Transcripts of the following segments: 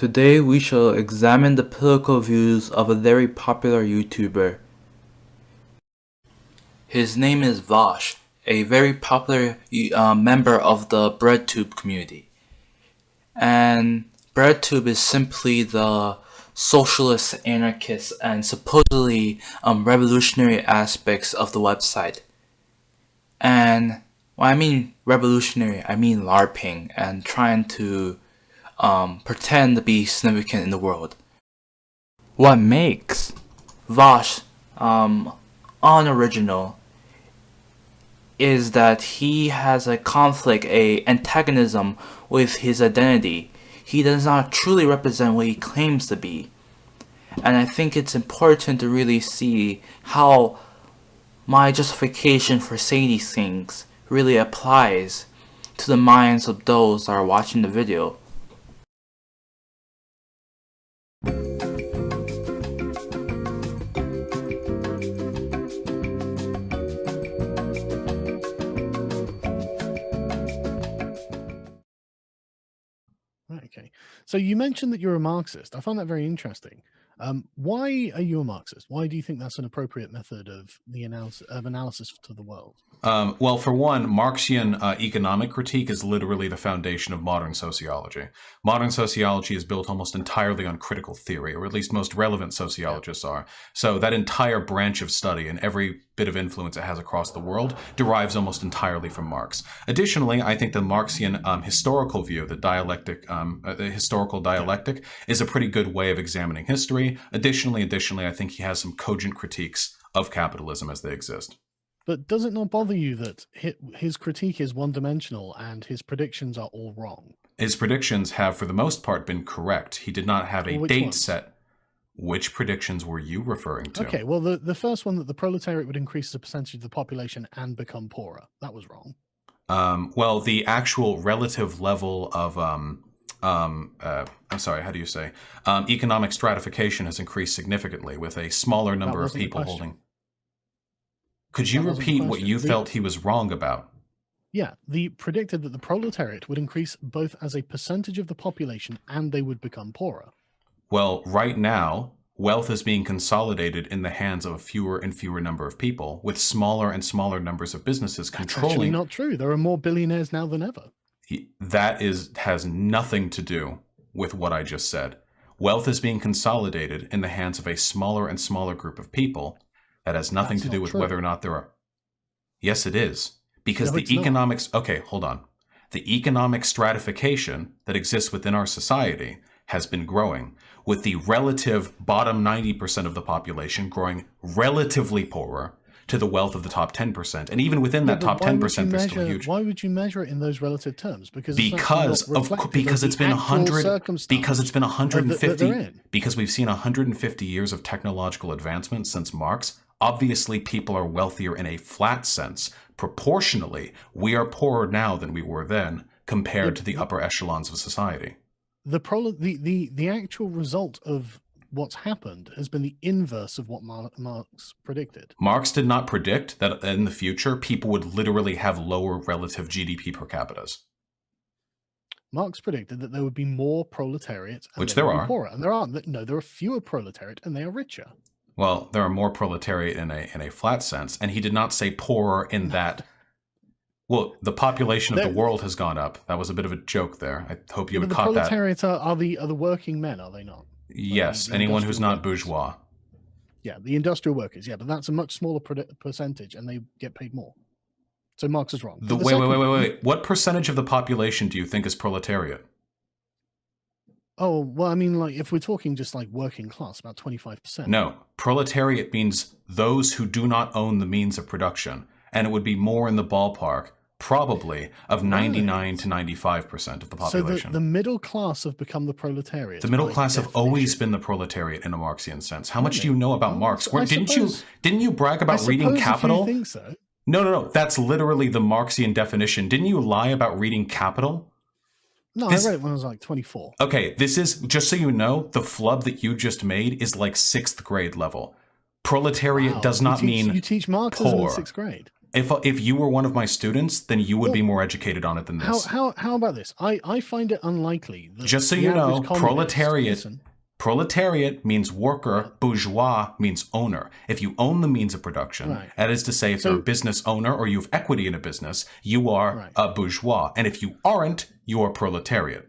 Today we shall examine the political views of a very popular YouTuber. His name is Vaush, a very popular member of the BreadTube community. And BreadTube is simply the socialist, anarchist, and supposedly revolutionary aspects of the website. And when I mean revolutionary, I mean LARPing and trying to pretend to be significant in the world. What makes Vaush unoriginal is that he has a conflict, a antagonism with his identity. He does not truly represent what he claims to be. And I think it's important to really see how my justification for saying these things really applies to the minds of those that are watching the video. Okay, so you mentioned that you're a Marxist. I find that very interesting. Why are you a Marxist? Why do you think that's an appropriate method of the analysis to the world? Well, for one, Marxian economic critique is literally the foundation of modern sociology. Modern sociology is built almost entirely on critical theory, or at least most relevant sociologists are. So that entire branch of study and every bit of influence it has across the world derives almost entirely from Marx. Additionally, I think the Marxian historical view, the historical dialectic, is a pretty good way of examining history. Additionally, I think he has some cogent critiques of capitalism as they exist. But does it not bother you that his critique is one-dimensional and his predictions are all wrong? His predictions have, for the most part, been correct. He did not have a date set. Which predictions were you referring to? Okay, well, the first one, that the proletariat would increase as a percentage of the population and become poorer. That was wrong. Well, the actual relative level of, I'm sorry, how do you say? Economic stratification has increased significantly with a smaller number of people holding. Could you repeat what you felt he was wrong about? Yeah, he predicted that the proletariat would increase both as a percentage of the population and they would become poorer. Well, right now, wealth is being consolidated in the hands of a fewer and fewer number of people, with smaller and smaller numbers of businesses controlling. That's actually not true. There are more billionaires now than ever. That has nothing to do with what I just said. Wealth is being consolidated in the hands of a smaller and smaller group of people. That has nothing to do with whether or not there are. Yes, it is. Because the economics. Okay, hold on. The economic stratification that exists within our society has been growing, with the relative bottom 90% of the population growing relatively poorer to the wealth of the top 10%. And even within that top 10%, there's still huge. Why would you measure it in those relative terms? Because it's been 150 because we've seen 150 years of technological advancement since Marx. Obviously, people are wealthier in a flat sense. Proportionally, we are poorer now than we were then compared to the upper echelons of society. The actual result of what's happened has been the inverse of what Marx predicted. Marx did not predict that in the future, people would literally have lower relative GDP per capita. Marx predicted that there would be more proletariat, and which there are. Poorer. And there aren't. No, there are fewer proletariat, and they are richer. Well, there are more proletariat in a flat sense, and he did not say poorer in that. Well, the population of the world has gone up. That was a bit of a joke there. I hope you would caught that. The proletariat are the working men, are they not? Yes, anyone who's not bourgeois. Yeah, the industrial workers. Yeah, but that's a much smaller percentage, and they get paid more. So Marx is wrong. Wait. What percentage of the population do you think is proletariat? Oh, well, I mean, like, if we're talking just like working class, about 25%. No, proletariat means those who do not own the means of production, and it would be more in the ballpark, probably, of 99 to 95% of the population. So the middle class have become the proletariat. The middle class have always been the proletariat in a Marxian sense. How much do you know about Marx? Didn't you brag about reading Capital? I think so. No. That's literally the Marxian definition. Didn't you lie about reading Capital? No, I read it when I was like 24. Okay, this is, just so you know, the flub that you just made is like 6th grade level. Proletariat does not mean you teach Marxism in 6th grade. If you were one of my students, then you would be more educated on it than this. How about this? I find it unlikely that Just so the you know, average communist- proletariat. listen, Proletariat means worker, bourgeois means owner. If you own the means of production, Right. that is to say, if you're a business owner or you have equity in a business, you are a bourgeois. And if you aren't, you are proletariat.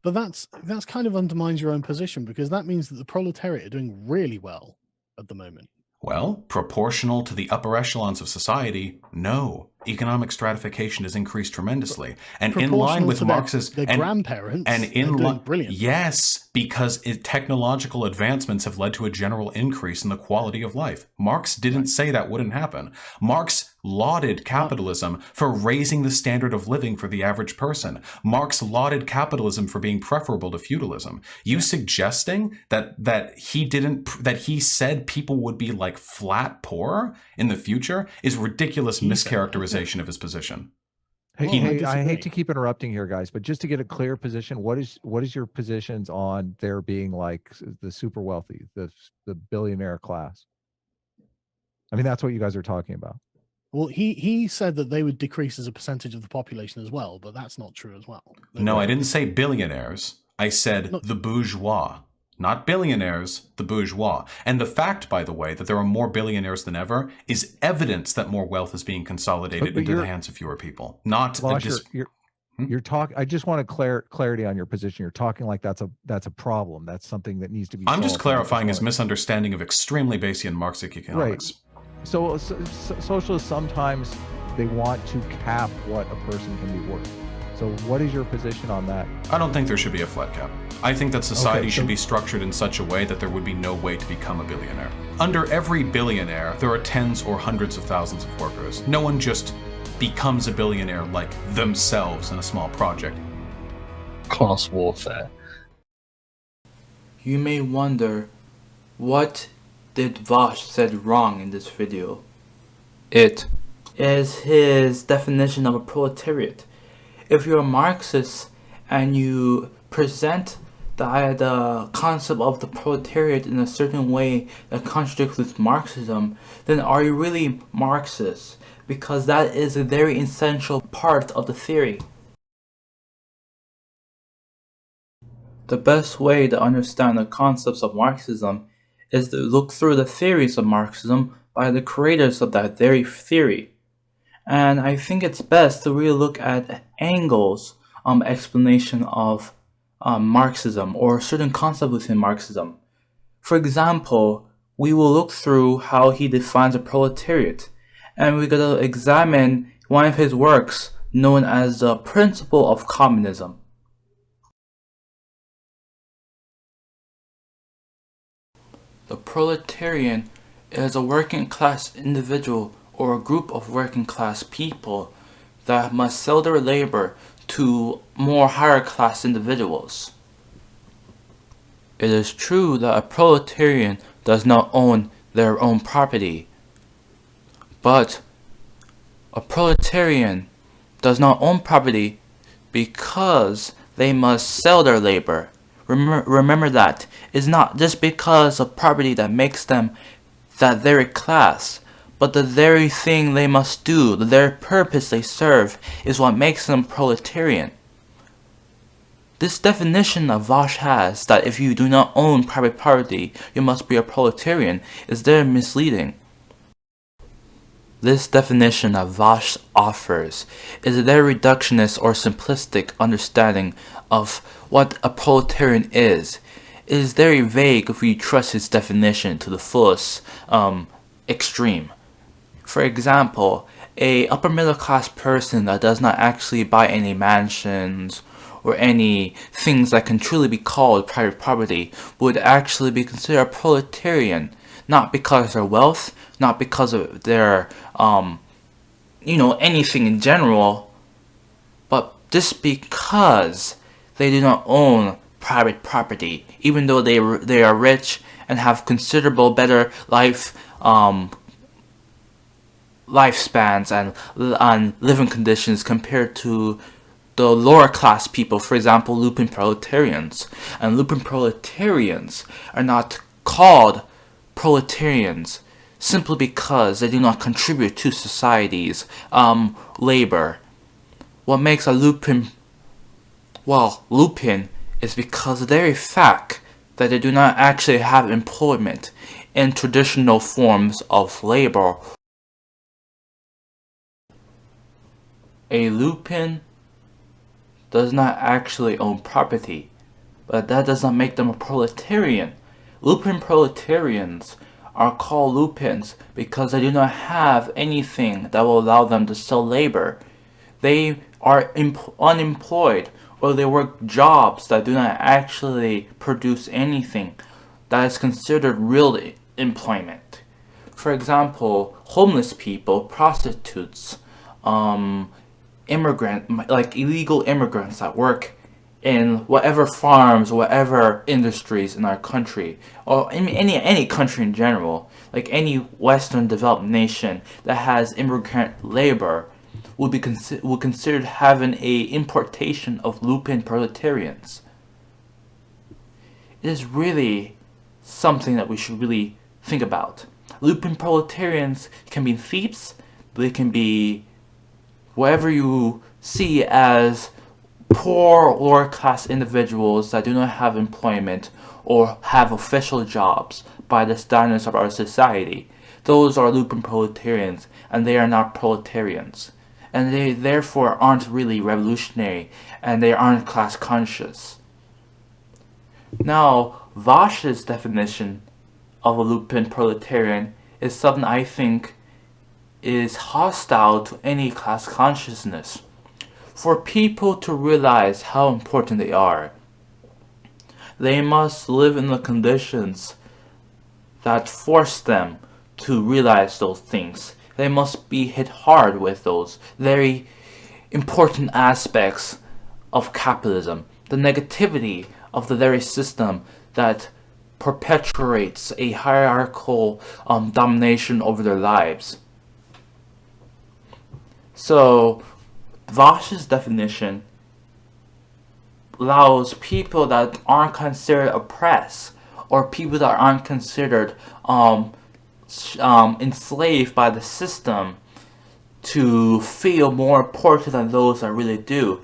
But that's kind of undermines your own position, because that means that the proletariat are doing really well at the moment. Well, proportional to the upper echelons of society, no. Economic stratification has increased tremendously, and in line with Marx's their grandparents, and in doing brilliant. Yes, because technological advancements have led to a general increase in the quality of life. Marx didn't say that wouldn't happen. Marx lauded capitalism for raising the standard of living for the average person. Marx lauded capitalism for being preferable to feudalism. You suggesting that he said people would be like flat poor in the future is ridiculous mischaracterization of his position. Hey, I hate to keep interrupting here, guys, but just to get a clear position, what is your positions on there being like the super wealthy, the billionaire class? I mean, that's what you guys are talking about. Well, he said that they would decrease as a percentage of the population as well, but that's not true as well. No, I didn't say billionaires. I said the bourgeois. Not billionaires, the bourgeois. And the fact, by the way, that there are more billionaires than ever is evidence that more wealth is being consolidated into the hands of fewer people. Not Vaush, you're talking. I just want clarity on your position. You're talking like that's a problem. That's something that needs to be. I'm just clarifying his misunderstanding of extremely Bayesian Marxist economics. Right. So socialists sometimes they want to cap what a person can be worth. So what is your position on that? I don't think there should be a flat cap. I think that society should be structured in such a way that there would be no way to become a billionaire. Under every billionaire, there are tens or hundreds of thousands of workers. No one just becomes a billionaire like themselves in a small project. Class warfare. You may wonder, what did Vaush said wrong in this video? It is his definition of a proletariat. If you're a Marxist and you present the concept of the proletariat in a certain way that contradicts with Marxism, then are you really Marxist? Because that is a very essential part of the theory. The best way to understand the concepts of Marxism is to look through the theories of Marxism by the creators of that very theory. And I think it's best to really look at Engel's explanation of Marxism or certain concepts within Marxism. For example, we will look through how he defines a proletariat, and we're going to examine one of his works known as the Principle of Communism. The proletarian is a working class individual or a group of working class people that must sell their labor to more higher class individuals. It is true that a proletarian does not own their own property, but a proletarian does not own property because they must sell their labor. Remember that. It's not just because of property that makes them that very class, but the very thing they must do, the very purpose they serve, is what makes them proletarian. This definition that Vaush has, that if you do not own private property, you must be a proletarian, is very misleading. This definition that Vaush offers is a very reductionist or simplistic understanding of what a proletarian is. It is very vague if you trust his definition to the fullest extreme. For example, a upper middle class person that does not actually buy any mansions or any things that can truly be called private property would actually be considered a proletarian, not because of their wealth, not because of their anything in general, but just because they do not own private property, even though they are rich and have considerable better lifespans and living conditions compared to the lower class people, for example, lumpen proletarians. And lumpen proletarians are not called proletarians simply because they do not contribute to society's labor. What makes a lupin, well, lupin is because the very fact that they do not actually have employment in traditional forms of labor. A lupin does not actually own property, but that does not make them a proletarian. Lupin proletarians are called lupins because they do not have anything that will allow them to sell labor. They are unemployed, or they work jobs that do not actually produce anything that is considered real employment. For example, homeless people, prostitutes, illegal immigrants that work in whatever farms, whatever industries in our country, or in any country in general, like any Western developed nation that has immigrant labor, would be considered having a importation of lupin proletarians. It is really something that we should really think about. Lupin proletarians can be thieves, they can be whatever you see as poor lower class individuals that do not have employment or have official jobs by the standards of our society. Those are lupin proletarians, and they are not proletarians. And they therefore aren't really revolutionary, and they aren't class conscious. Now, Vaush's definition of a lupin proletarian is something I think is hostile to any class consciousness. For people to realize how important they are, they must live in the conditions that force them to realize those things. They must be hit hard with those very important aspects of capitalism, the negativity of the very system that perpetuates a hierarchical domination over their lives. So, Vaush's definition allows people that aren't considered oppressed, or people that aren't considered enslaved by the system, to feel more important than those that really do.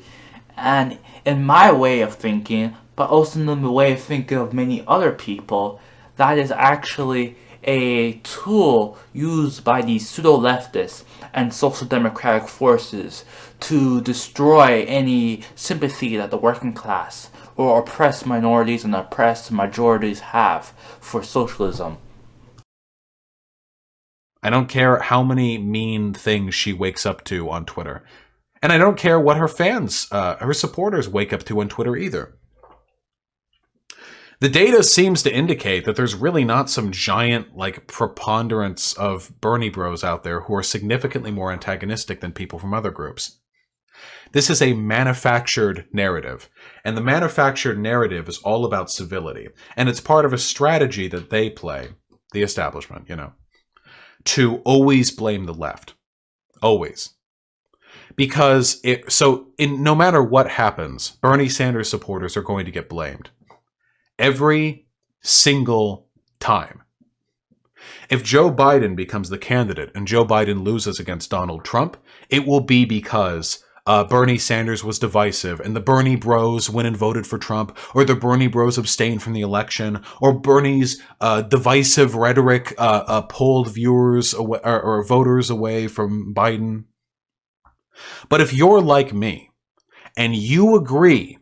And in my way of thinking, but also in the way of thinking of many other people, that is actually a tool used by these pseudo-leftists and social democratic forces to destroy any sympathy that the working class or oppressed minorities and oppressed majorities have for socialism. I don't care how many mean things she wakes up to on Twitter. And I don't care what her fans, her supporters wake up to on Twitter either. The data seems to indicate that there's really not some giant, preponderance of Bernie bros out there who are significantly more antagonistic than people from other groups. This is a manufactured narrative, and the manufactured narrative is all about civility, and it's part of a strategy that they play, the establishment, to always blame the left. Always. Because no matter what happens, Bernie Sanders supporters are going to get blamed. Every single time. If Joe Biden becomes the candidate and Joe Biden loses against Donald Trump, it will be because Bernie Sanders was divisive and the Bernie bros went and voted for Trump, or the Bernie bros abstained from the election, or Bernie's divisive rhetoric pulled viewers away, or voters away from Biden. But if you're like me and you agree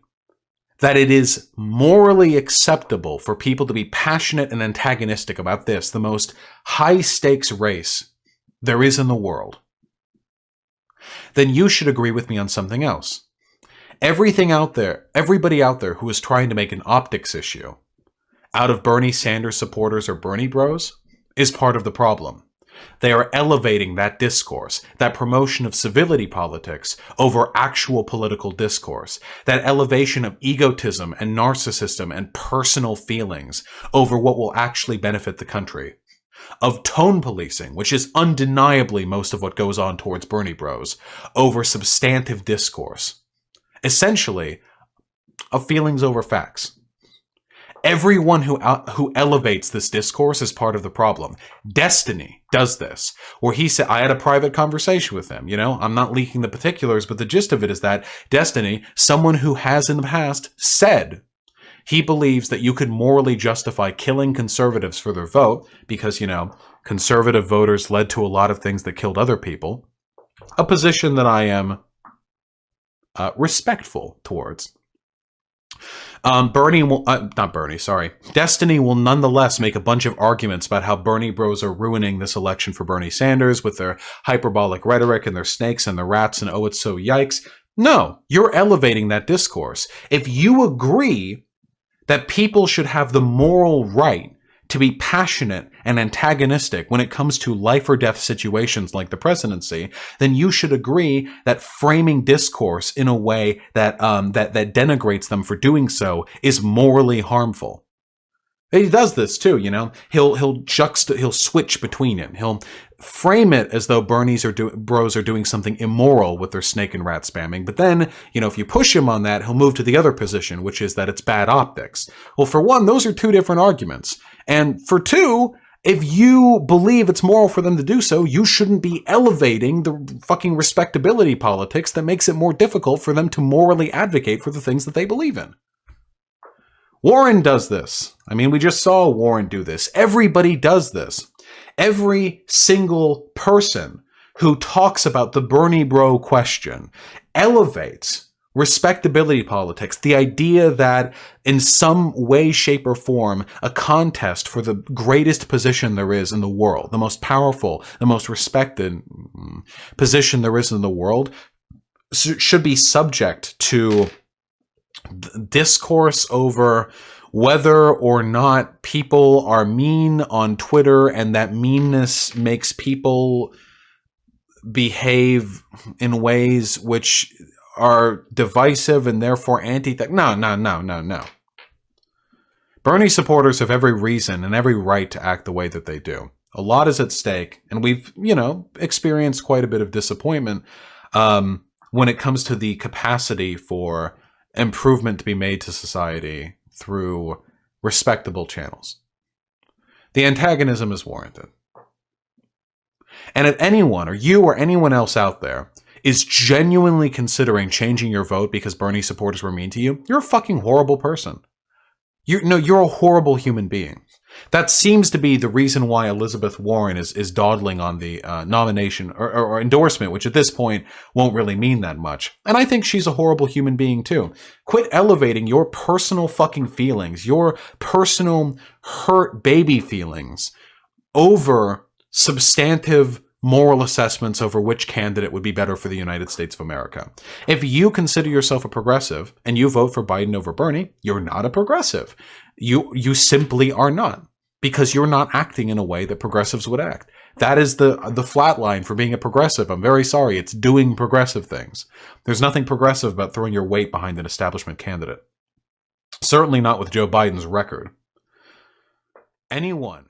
that it is morally acceptable for people to be passionate and antagonistic about this, the most high-stakes race there is in the world, then you should agree with me on something else. Everybody out there who is trying to make an optics issue out of Bernie Sanders supporters or Bernie bros is part of the problem. They are elevating that discourse, that promotion of civility politics over actual political discourse, that elevation of egotism and narcissism and personal feelings over what will actually benefit the country, of tone policing, which is undeniably most of what goes on towards Bernie bros, over substantive discourse. Essentially, of feelings over facts. Everyone who elevates this discourse is part of the problem. Destiny does this, where he said, I had a private conversation with him, I'm not leaking the particulars, but the gist of it is that Destiny, someone who has in the past said he believes that you could morally justify killing conservatives for their vote because, conservative voters led to a lot of things that killed other people. A position that I am respectful towards. Destiny will nonetheless make a bunch of arguments about how Bernie bros are ruining this election for Bernie Sanders with their hyperbolic rhetoric and their snakes and their rats and oh, it's so yikes. No, you're elevating that discourse. If you agree that people should have the moral right to be passionate and antagonistic when it comes to life or death situations like the presidency, then you should agree that framing discourse in a way that that denigrates them for doing so is morally harmful. He does this too, he'll switch between it. He'll frame it as though bros are doing something immoral with their snake and rat spamming. But then, if you push him on that, he'll move to the other position, which is that it's bad optics. Well, for one, those are two different arguments. And for two, if you believe it's moral for them to do so, you shouldn't be elevating the fucking respectability politics that makes it more difficult for them to morally advocate for the things that they believe in. Warren does this. We just saw Warren do this. Everybody does this. Every single person who talks about the Bernie bro question elevates respectability politics, the idea that in some way, shape, or form, a contest for the greatest position there is in the world, the most powerful, the most respected position there is in the world, should be subject to discourse over whether or not people are mean on Twitter and that meanness makes people behave in ways which are divisive and therefore No. Bernie supporters have every reason and every right to act the way that they do. A lot is at stake, and we've, experienced quite a bit of disappointment when it comes to the capacity for improvement to be made to society through respectable channels. The antagonism is warranted. And if anyone, or you or anyone else out there, is genuinely considering changing your vote because Bernie supporters were mean to you, you're a fucking horrible person. You're a horrible human being. That seems to be the reason why Elizabeth Warren is dawdling on the nomination or endorsement, which at this point won't really mean that much. And I think she's a horrible human being too. Quit elevating your personal fucking feelings, your personal hurt baby feelings over substantive moral assessments over which candidate would be better for the United States of America. If you consider yourself a progressive and you vote for Biden over Bernie, you're not a progressive. You simply are not, because you're not acting in a way that progressives would act. That is the flat line for being a progressive. I'm very sorry. It's doing progressive things. There's nothing progressive about throwing your weight behind an establishment candidate. Certainly not with Joe Biden's record. Anyone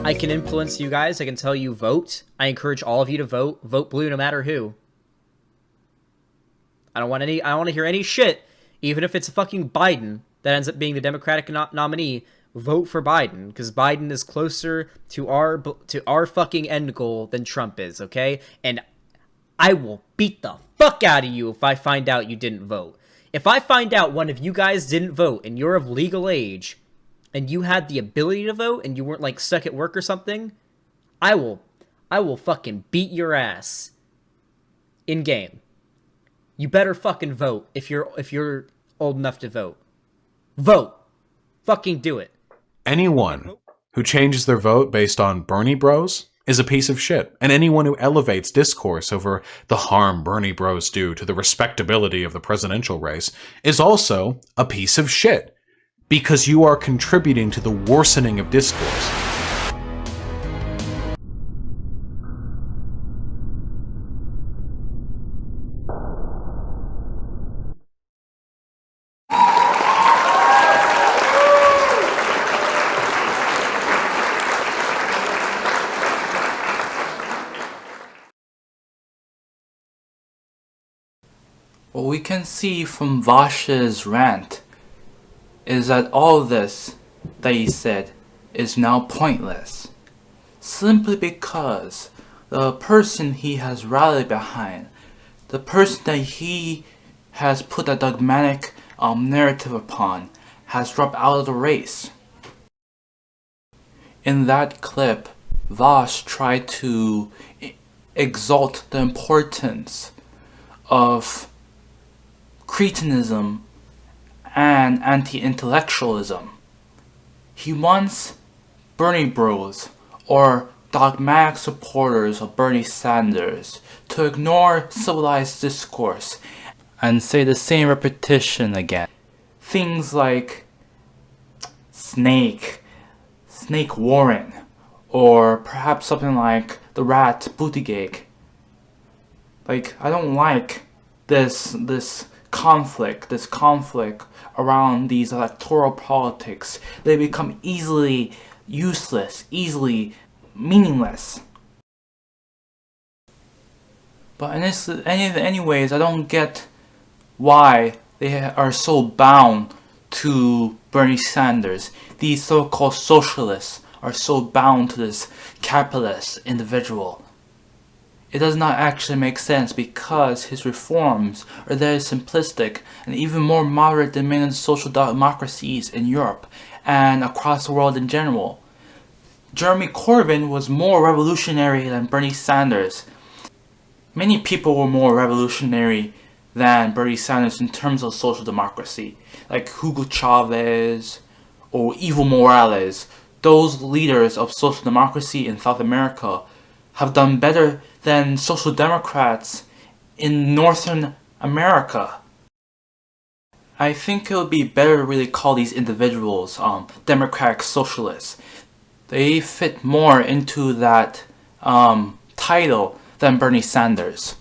I can influence you guys. I can tell you vote. I encourage all of you to vote. Vote blue no matter who. I don't want to hear any shit, even if it's a fucking Biden that ends up being the Democratic nominee. Vote for Biden, because Biden is closer to our fucking end goal than Trump is, okay? And I will beat the fuck out of you if I find out you didn't vote. If I find out one of you guys didn't vote and you're of legal age and you had the ability to vote and you weren't like stuck at work or something, I will fucking beat your ass in game. You better fucking vote if you're old enough to vote. Vote. Fucking do it. Anyone who changes their vote based on Bernie bros is a piece of shit. And anyone who elevates discourse over the harm Bernie bros do to the respectability of the presidential race is also a piece of shit, because you are contributing to the worsening of discourse. What we can see from Vaush's rant is that all of this that he said is now pointless, simply because the person he has rallied behind, the person that he has put a dogmatic narrative upon, has dropped out of the race. In that clip, Vaush tried to exalt the importance of cretinism and anti-intellectualism. He wants Bernie bros, or dogmatic supporters of Bernie Sanders, to ignore civilized discourse and say the same repetition again. Things like snake warring, or perhaps something like the rat Buttigieg. Like, I don't like this conflict around these electoral politics. They become easily useless, easily meaningless. But anyways, I don't get why they are so bound to Bernie Sanders. These so-called socialists are so bound to this capitalist individual. It does not actually make sense, because his reforms are very simplistic and even more moderate than many social democracies in Europe and across the world in general. Jeremy Corbyn was more revolutionary than Bernie Sanders. Many people were more revolutionary than Bernie Sanders in terms of social democracy, like Hugo Chavez or Evo Morales. Those leaders of social democracy in South America have done better than social democrats in Northern America. I think it would be better to really call these individuals democratic socialists. They fit more into that title than Bernie Sanders,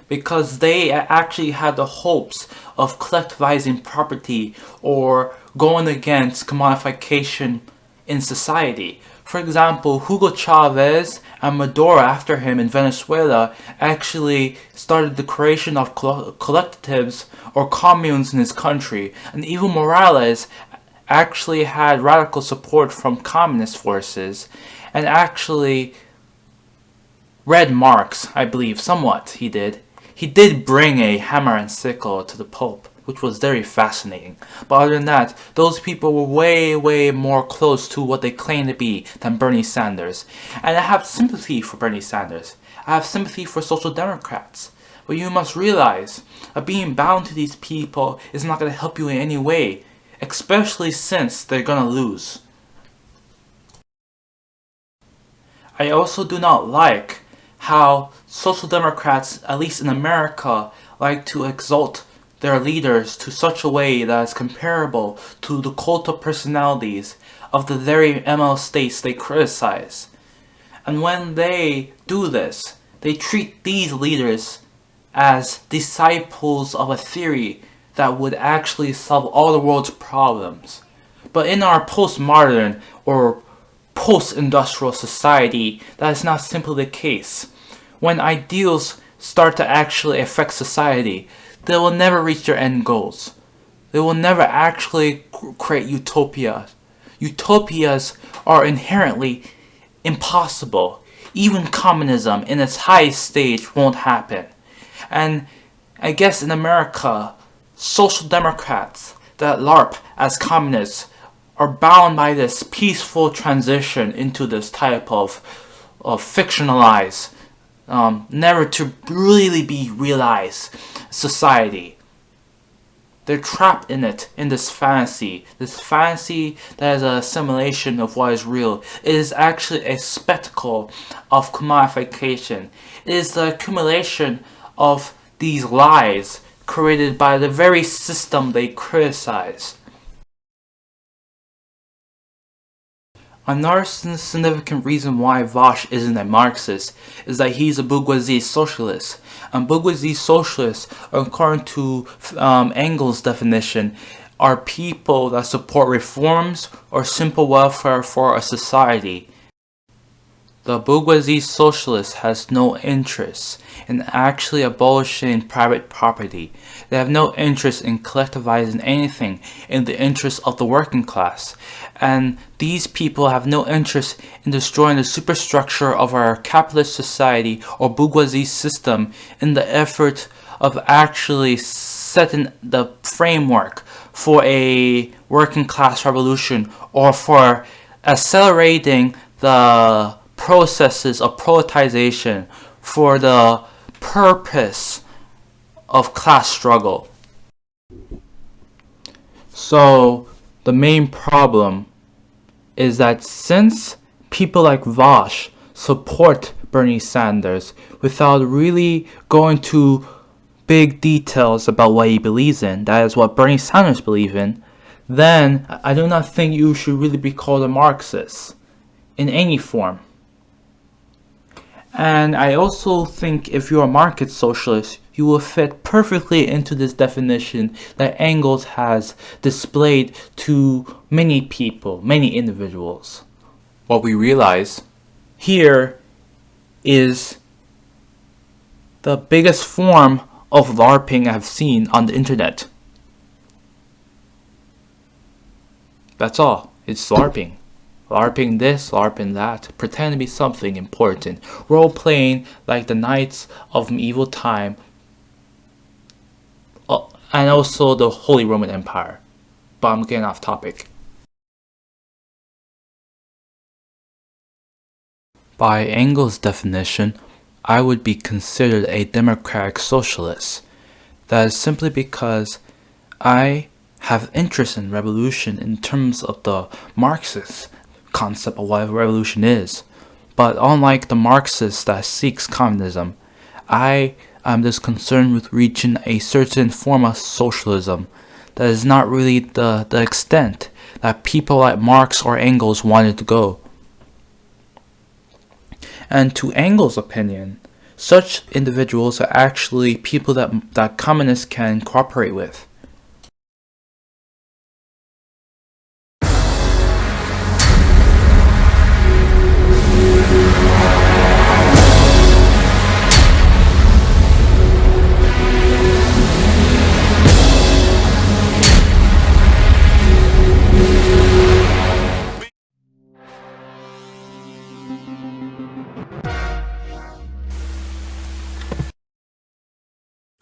because they actually had the hopes of collectivizing property or going against commodification in society. For example, Hugo Chavez and Maduro after him in Venezuela actually started the creation of collectives or communes in his country, and Evo Morales actually had radical support from communist forces and actually read Marx, I believe, somewhat. He did bring a hammer and sickle to the Pope, which was very fascinating. But other than that, those people were way more close to what they claim to be than Bernie Sanders. And I have sympathy for Bernie Sanders. I have sympathy for social democrats. But you must realize that being bound to these people is not going to help you in any way, especially since they're going to lose. I also do not like how social democrats, at least in America, like to exalt their leaders to such a way that is comparable to the cult of personalities of the very ML states they criticize. And when they do this, they treat these leaders as disciples of a theory that would actually solve all the world's problems. But in our postmodern or post-industrial society, that is not simply the case. When ideals start to actually affect society, they will never reach their end goals. They will never actually create utopias. Utopias are inherently impossible. Even communism in its highest stage won't happen. And I guess in America, social democrats that LARP as communists are bound by this peaceful transition into this type of fictionalized, never to really be realized society. They're trapped in it, in this fantasy that is a simulation of what is real. It is actually a spectacle of commodification. It is the accumulation of these lies created by the very system they criticize. Another significant reason why Vaush isn't a Marxist is that he's a bourgeoisie socialist. And bourgeoisie socialists, according to Engels' definition, are people that support reforms or simple welfare for a society. The bourgeoisie socialist has no interest in actually abolishing private property. They have no interest in collectivizing anything in the interest of the working class. And these people have no interest in destroying the superstructure of our capitalist society or bourgeoisie system in the effort of actually setting the framework for a working class revolution or for accelerating the processes of proletization for the purpose of class struggle. So the main problem is that since people like Vaush support Bernie Sanders without really going to big details about what he believes in, that is what Bernie Sanders believes in, then I do not think you should really be called a Marxist in any form. And I also think if you're a market socialist, you will fit perfectly into this definition that Engels has displayed to many people, many individuals. What we realize here is the biggest form of LARPing I've seen on the internet. That's all. It's LARPing. LARPing this, LARPing that, pretend to be something important. Role-playing like the Knights of Medieval Time, and also the Holy Roman Empire. But I'm getting off topic. By Engels' definition, I would be considered a democratic socialist. That is simply because I have interest in revolution in terms of the Marxist concept of what revolution is. But unlike the Marxist that seeks communism, I am just concerned with reaching a certain form of socialism that is not really the extent that people like Marx or Engels wanted to go. And to Engels' opinion, such individuals are actually people that communists can cooperate with.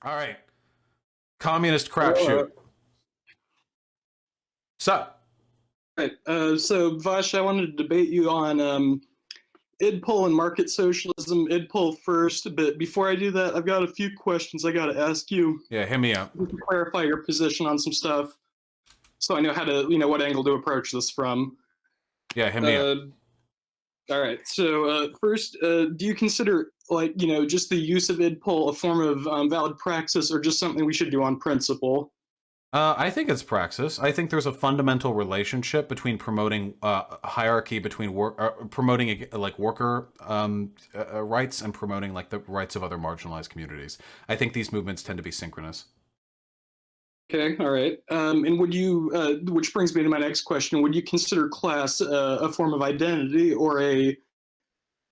All right. Communist crapshoot. Sup? Right. So, Vaush, I wanted to debate you on IDPOL and market socialism. IDPOL first, but before I do that, I've got a few questions I got to ask you. Yeah, hit me up. To clarify your position on some stuff, so I know how to, what angle to approach this from. Yeah, hit me up. All right. So, first, do you consider, just the use of IDPOL a form of valid praxis, or just something we should do on principle? I think it's praxis. I think there's a fundamental relationship between promoting hierarchy between promoting worker rights and promoting the rights of other marginalized communities. I think these movements tend to be synchronous. Okay, all right. And would you, which brings me to my next question, would you consider class a form of identity or a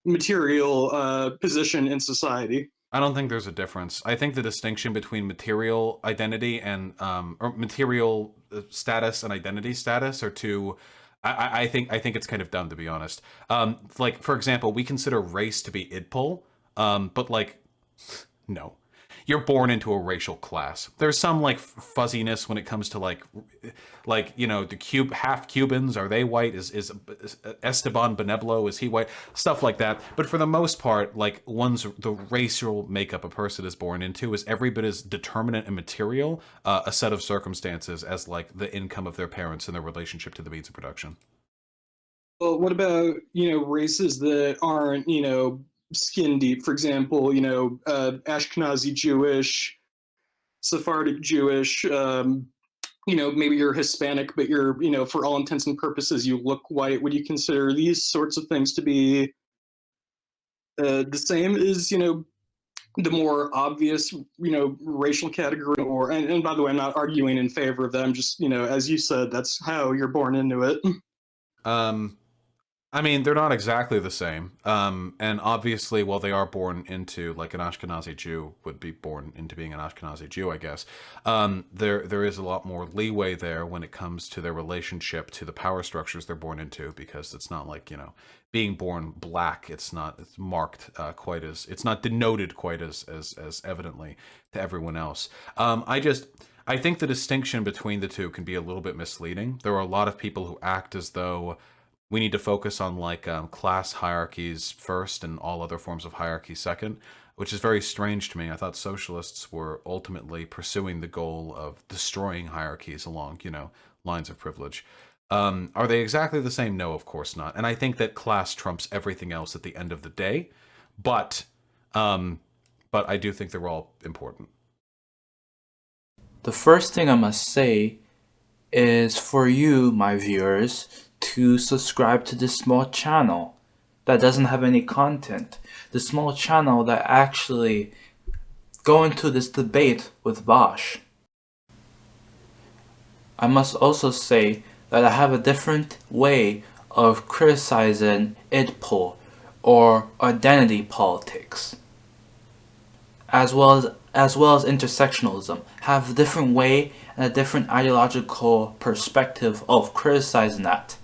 material position in society? I don't think there's a difference. I think the distinction between material identity and or material status and identity status are two. I think it's kind of dumb, to be honest. For example, we consider race to be IDPOL, but no. You're born into a racial class. There's some fuzziness when it comes to the half Cubans, are they white? Is Esteban Beneblo, is he white? Stuff like that. But for the most part, the racial makeup a person is born into is every bit as determinate and material a set of circumstances as the income of their parents and their relationship to the means of production. Well, what about races that aren't skin deep? For example, Ashkenazi Jewish, Sephardic Jewish, maybe you're Hispanic, but you're, for all intents and purposes, you look white. Would you consider these sorts of things to be the same as, the more obvious, racial category? Or, and by the way, I'm not arguing in favor of them, just, as you said, that's how you're born into it. I mean, they're not exactly the same. And obviously, while they are born into, like an Ashkenazi Jew would be born into being an Ashkenazi Jew, I guess, there is a lot more leeway there when it comes to their relationship to the power structures they're born into, because it's not like, being born black, it's marked quite as, it's not denoted quite as evidently to everyone else. I think the distinction between the two can be a little bit misleading. There are a lot of people who act as though we need to focus on class hierarchies first and all other forms of hierarchy second, which is very strange to me. I thought socialists were ultimately pursuing the goal of destroying hierarchies along, lines of privilege. Are they exactly the same? No, of course not. And I think that class trumps everything else at the end of the day, but I do think they're all important. The first thing I must say is for you, my viewers, to subscribe to this small channel that doesn't have any content. The small channel that actually go into this debate with Vaush. I must also say that I have a different way of criticizing idpol or identity politics, as well as intersectionalism. Have a different way and a different ideological perspective of criticizing that.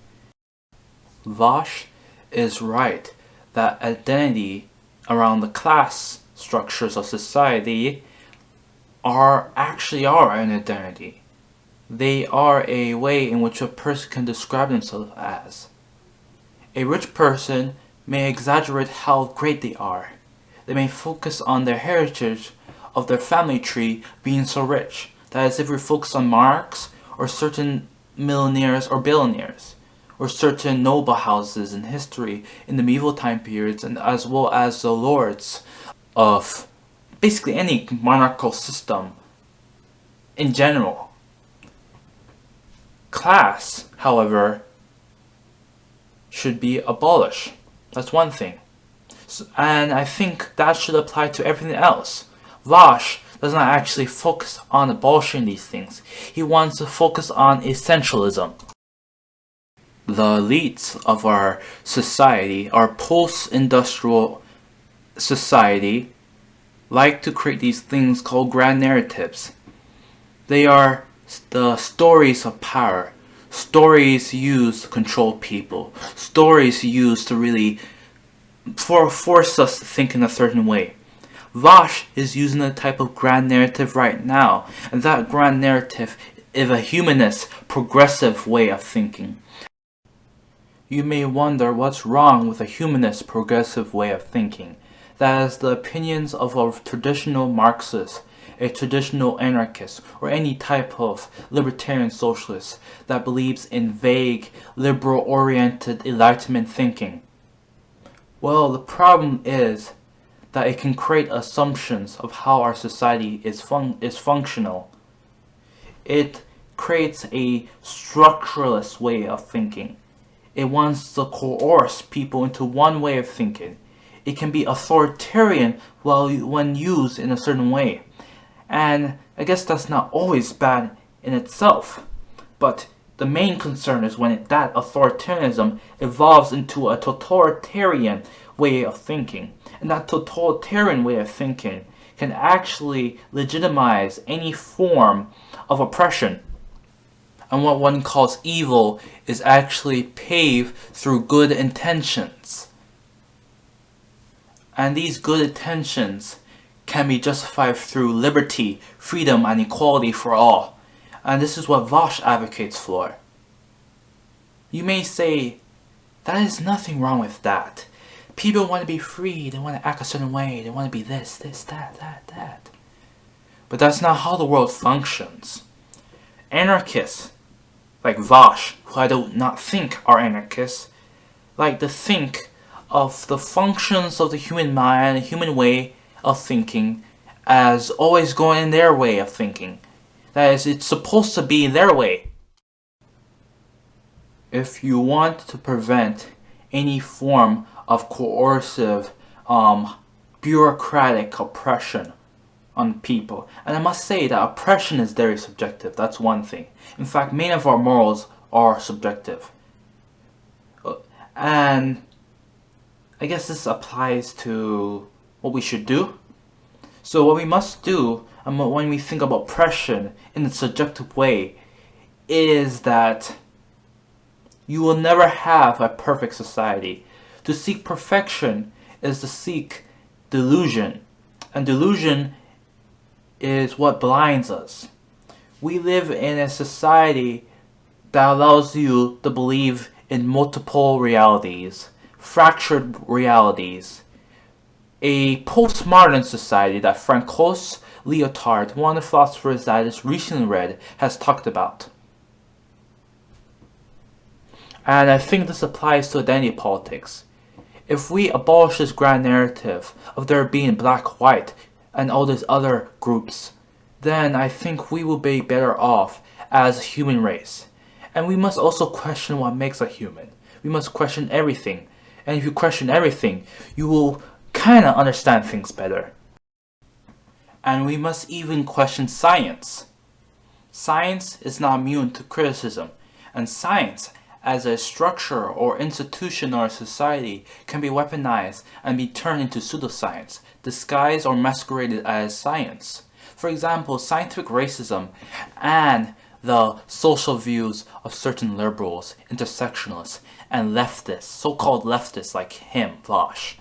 Vaush is right that identity around the class structures of society are an identity. They are a way in which a person can describe themselves as. A rich person may exaggerate how great they are. They may focus on their heritage of their family tree being so rich. That is, if we focus on Marx or certain millionaires or billionaires, or certain noble houses in history in the medieval time periods, and as well as the lords of basically any monarchical system in general. Class, however, should be abolished. That's one thing. And I think that should apply to everything else. Vaush does not actually focus on abolishing these things. He wants to focus on essentialism. The elites of our society, our post-industrial society, like to create these things called grand narratives. They are the stories of power, stories used to control people, stories used to really force us to think in a certain way. Vaush is using a type of grand narrative right now, and that grand narrative is a humanist, progressive way of thinking. You may wonder what's wrong with a humanist, progressive way of thinking. That is the opinions of a traditional Marxist, a traditional anarchist, or any type of libertarian socialist that believes in vague, liberal-oriented Enlightenment thinking. Well, the problem is that it can create assumptions of how our society is functional. It creates a structuralist way of thinking. It wants to coerce people into one way of thinking. It can be authoritarian when used in a certain way. And I guess that's not always bad in itself. But the main concern is when that authoritarianism evolves into a totalitarian way of thinking. And that totalitarian way of thinking can actually legitimize any form of oppression. And what one calls evil is actually paved through good intentions. And these good intentions can be justified through liberty, freedom, and equality for all. And this is what Vaush advocates for. You may say, that is nothing wrong with that. People want to be free, they want to act a certain way, they want to be this, that. But that's not how the world functions. Anarchists, like Vaush, who I do not think are anarchists, like to think of the functions of the human mind, the human way of thinking, as always going in their way of thinking. That is, it's supposed to be their way. If you want to prevent any form of coercive, bureaucratic oppression on people, and I must say that oppression is very subjective, that's one thing. In fact, many of our morals are subjective. And I guess this applies to what we should do. So what we must do when we think about oppression in a subjective way is that you will never have a perfect society. To seek perfection is to seek delusion. And delusion is what blinds us. We live in a society that allows you to believe in multiple realities, fractured realities. A postmodern society that Francois Lyotard, one of the philosophers that I just recently read, has talked about. And I think this applies to identity politics. If we abolish this grand narrative of there being black, white, and all these other groups, then I think we will be better off as a human race. And we must also question what makes a human. We must question everything. And if you question everything, you will kind of understand things better. And we must even question science. Science is not immune to criticism, and science as a structure or institution or society can be weaponized and be turned into pseudoscience, disguised or masqueraded as science. For example, scientific racism and the social views of certain liberals, intersectionalists, and leftists, so-called leftists like him, Vaush.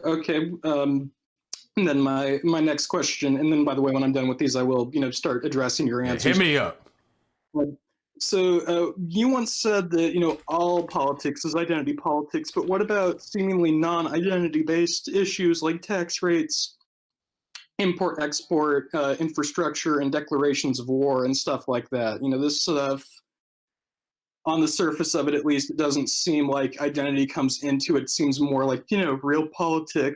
Okay, and then my next question, and then by the way, when I'm done with these, I will start addressing your answers. Hit me up. So you once said that all politics is identity politics, but what about seemingly non-identity based issues like tax rates, import-export, infrastructure, and declarations of war and stuff like that? This stuff, on the surface of it at least, it doesn't seem like identity comes into it. It seems more like real politic.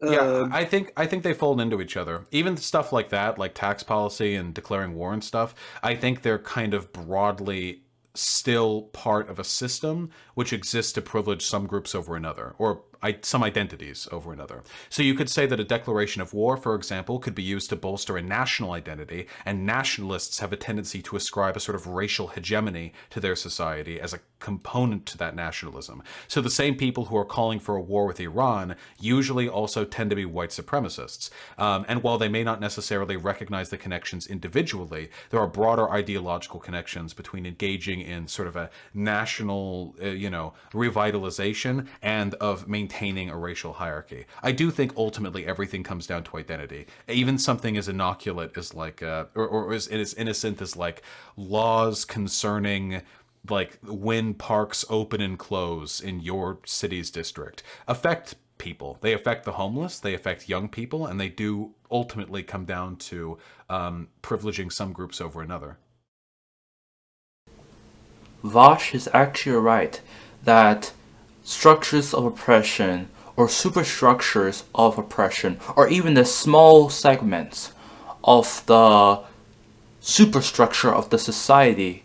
Yeah, I think they fold into each other. Even stuff like that, like tax policy and declaring war and stuff, I think they're kind of broadly still part of a system which exists to privilege some groups over another, or some identities over another. So you could say that a declaration of war, for example, could be used to bolster a national identity, and nationalists have a tendency to ascribe a sort of racial hegemony to their society as a component to that nationalism. So the same people who are calling for a war with Iran usually also tend to be white supremacists. And while they may not necessarily recognize the connections individually, there are broader ideological connections between engaging in sort of a national, revitalization and of maintaining a racial hierarchy. I do think ultimately everything comes down to identity. Even something as innocuous as like, or as innocent as like laws concerning like when parks open and close in your city's district affect people. They affect the homeless, they affect young people, and they do ultimately come down to privileging some groups over another. Vaush is actually right that structures of oppression or superstructures of oppression, or even the small segments of the superstructure of the society,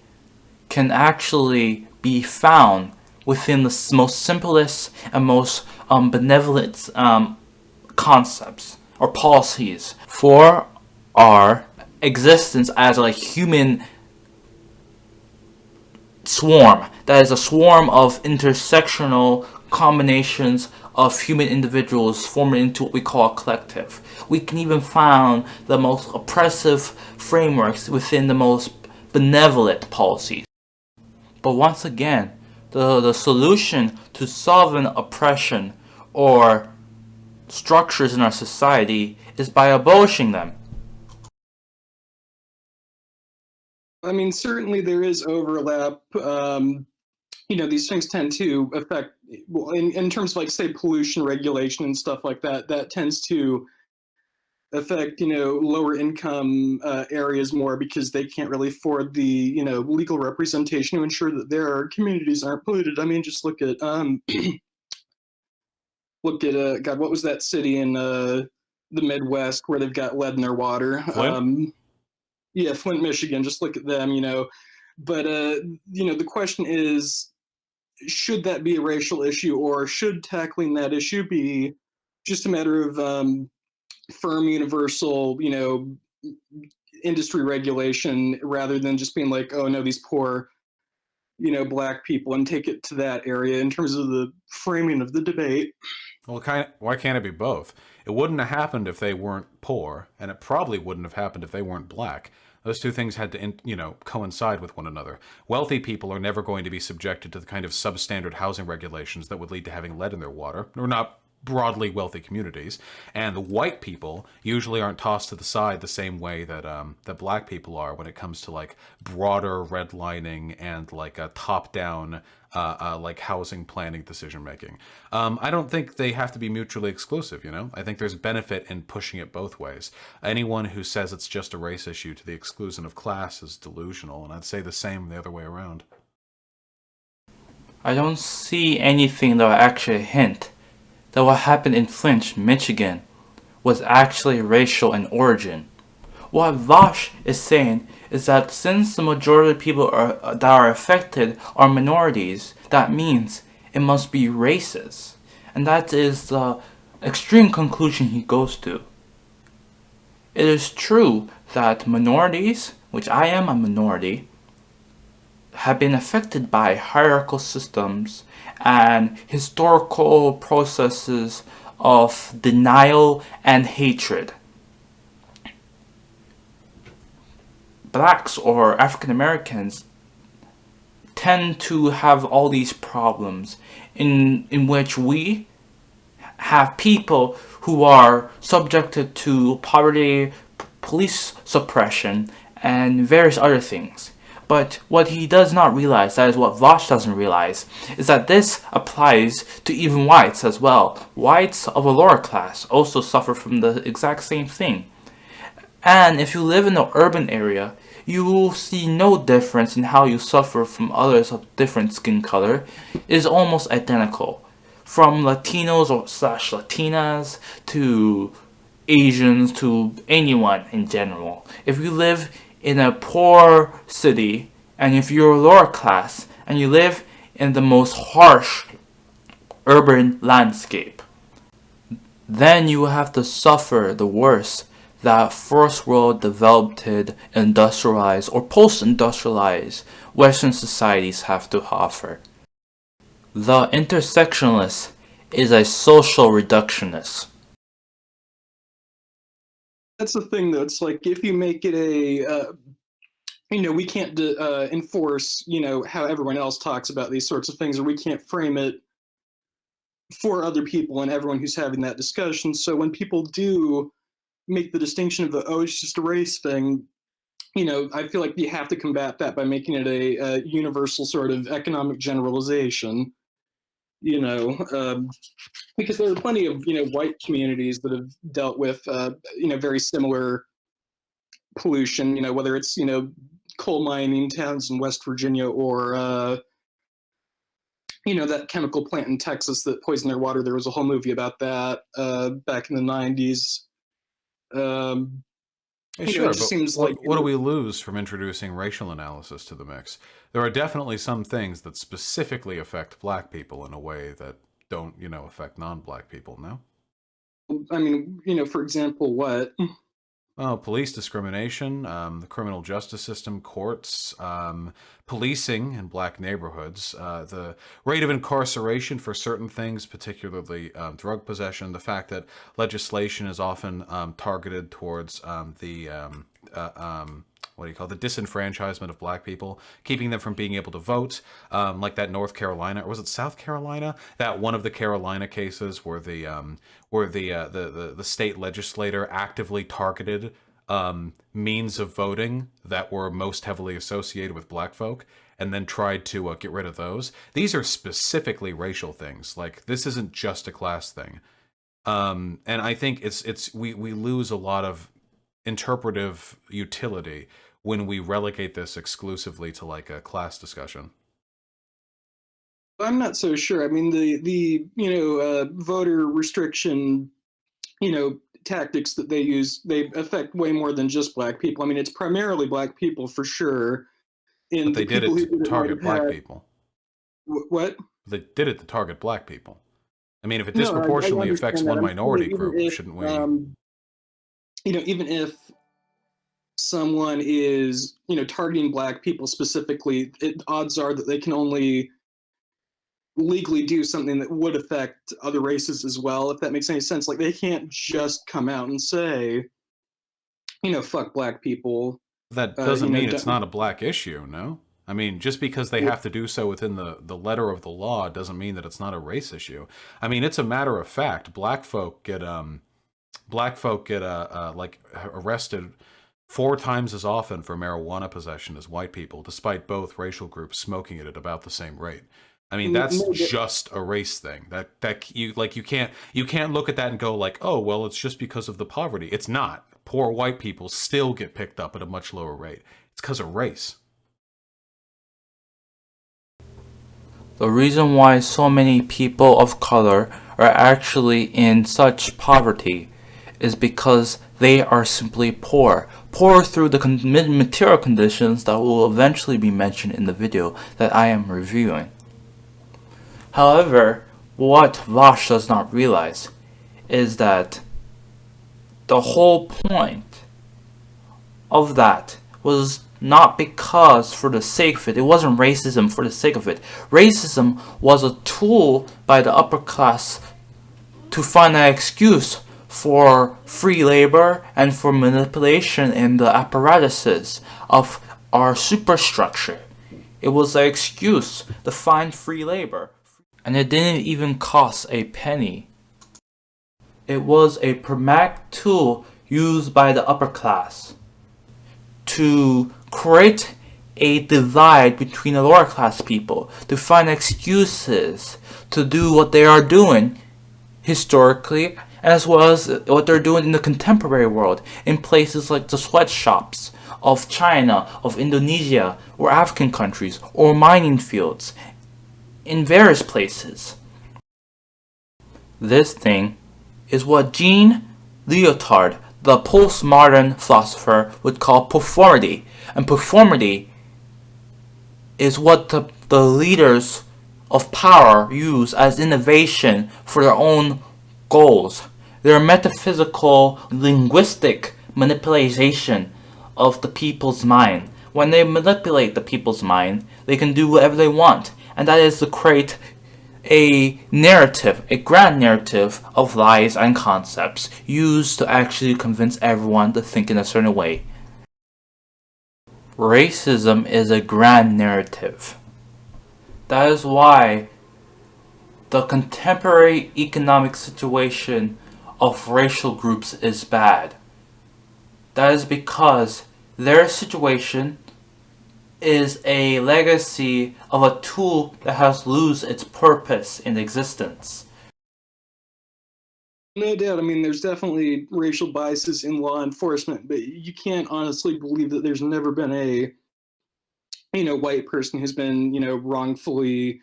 can actually be found within the most simplest and most benevolent concepts or policies for our existence as a human swarm. That is a swarm of intersectional combinations of human individuals forming into what we call a collective. We can even find the most oppressive frameworks within the most benevolent policies. But once again, the solution to solving oppression or structures in our society is by abolishing them. I mean, certainly there is overlap. These things tend to affect, well, in terms of like, say, pollution regulation and stuff like that, that tends to affect, lower income areas more because they can't really afford the, legal representation to ensure that their communities aren't polluted. I mean, just look at, God, what was that city in the Midwest where they've got lead in their water? Flint? Yeah, Flint, Michigan. Just look at them, But, the question is, should that be a racial issue, or should tackling that issue be just a matter of firm, universal, industry regulation, rather than just being like, oh no, these poor black people and take it to that area in terms of the framing of the debate. Well, why can't it be both? It wouldn't have happened if they weren't poor, and it probably wouldn't have happened if they weren't black. Those two things had to, coincide with one another. Wealthy people are never going to be subjected to the kind of substandard housing regulations that would lead to having lead in their water, or not broadly wealthy communities. And the white people usually aren't tossed to the side the same way that that black people are when it comes to like broader redlining and like a top-down like housing planning decision making. I don't think they have to be mutually exclusive, I think there's benefit in pushing it both ways. Anyone who says it's just a race issue to the exclusion of class is delusional, and I'd say the same the other way around. I don't see anything that will actually hint that what happened in Flint, Michigan was actually racial in origin. What Vaush is saying is that since the majority of people that are affected are minorities, that means it must be racist. And that is the extreme conclusion he goes to. It is true that minorities, which I am a minority, have been affected by hierarchical systems and historical processes of denial and hatred. Blacks or African Americans tend to have all these problems in which we have people who are subjected to poverty, police suppression, and various other things. But what he does not realize, that is what Vaush doesn't realize, is that this applies to even whites as well. Whites of a lower class also suffer from the exact same thing. And if you live in an urban area, you will see no difference in how you suffer from others of different skin color. It is almost identical. From Latinos or Latinas to Asians to anyone in general. If you live in a poor city, and if you're lower class, and you live in the most harsh urban landscape, then you will have to suffer the worst that first world developed, industrialized, or post-industrialized Western societies have to offer. The intersectionalist is a social reductionist. That's the thing, though. It's like if you make it we can't enforce, how everyone else talks about these sorts of things, or we can't frame it for other people and everyone who's having that discussion. So when people do make the distinction of it's just a race thing, I feel like you have to combat that by making it a universal sort of economic generalization. Because there are plenty of white communities that have dealt with very similar pollution, whether it's coal mining towns in West Virginia or that chemical plant in Texas that poisoned their water. There was a whole movie about that back in the 90s. Sure, it just seems like what do we lose from introducing racial analysis to the mix? There are definitely some things that specifically affect black people in a way that don't, affect non-black people, no? I mean, for example, what? Well, police discrimination, the criminal justice system, courts, policing in black neighborhoods, the rate of incarceration for certain things, particularly drug possession, the fact that legislation is often targeted towards the disenfranchisement of black people, keeping them from being able to vote, like that North Carolina, or was it South Carolina? That one of the Carolina cases where the state legislator actively targeted means of voting that were most heavily associated with black folk, and then tried to get rid of those. These are specifically racial things. Like, this isn't just a class thing. And I think we lose a lot of interpretive utility when we relegate this exclusively to like a class discussion. I'm not so sure. I mean, the voter restriction, tactics that they use, they affect way more than just black people. I mean, it's primarily black people for sure. But they did it to target black people. What? They did it to target black people. I mean, if it disproportionately affects one minority group, shouldn't we? Even if someone is, targeting black people specifically, odds are that they can only legally do something that would affect other races as well, if that makes any sense. Like, they can't just come out and say, fuck black people. That doesn't mean it's not a black issue, no? I mean, just because they have to do so within the letter of the law doesn't mean that it's not a race issue. I mean, it's a matter of fact. Black folk get like arrested 4 times as often for marijuana possession as white people, despite both racial groups smoking it at about the same rate. I mean, that's just a race thing. That you can't look at that and go like, oh, well, it's just because of the poverty. It's not. Poor white people still get picked up at a much lower rate. It's because of race. The reason why so many people of color are actually in such poverty is because they are simply poor. Poor through the material conditions that will eventually be mentioned in the video that I am reviewing. However, what Vaush does not realize is that the whole point of that was not because for the sake of it. It wasn't racism for the sake of it. Racism was a tool by the upper class to find an excuse for free labor and for manipulation in the apparatuses of our superstructure. It was an excuse to find free labor. And it didn't even cost a penny. It was a pragmatic tool used by the upper class to create a divide between the lower class people, to find excuses to do what they are doing historically, as well as what they're doing in the contemporary world, in places like the sweatshops of China, of Indonesia, or African countries, or mining fields, in various places. This thing is what Jean Lyotard, the postmodern philosopher, would call performity. And performity is what the leaders of power use as innovation for their own goals. Their metaphysical, linguistic manipulation of the people's mind. When they manipulate the people's mind, they can do whatever they want. And that is to create a narrative, a grand narrative of lies and concepts used to actually convince everyone to think in a certain way. Racism is a grand narrative. That is why the contemporary economic situation of racial groups is bad. That is because their situation is a legacy of a tool that has lost its purpose in existence. No doubt. I mean, there's definitely racial biases in law enforcement, but you can't honestly believe that there's never been a, white person who's been, wrongfully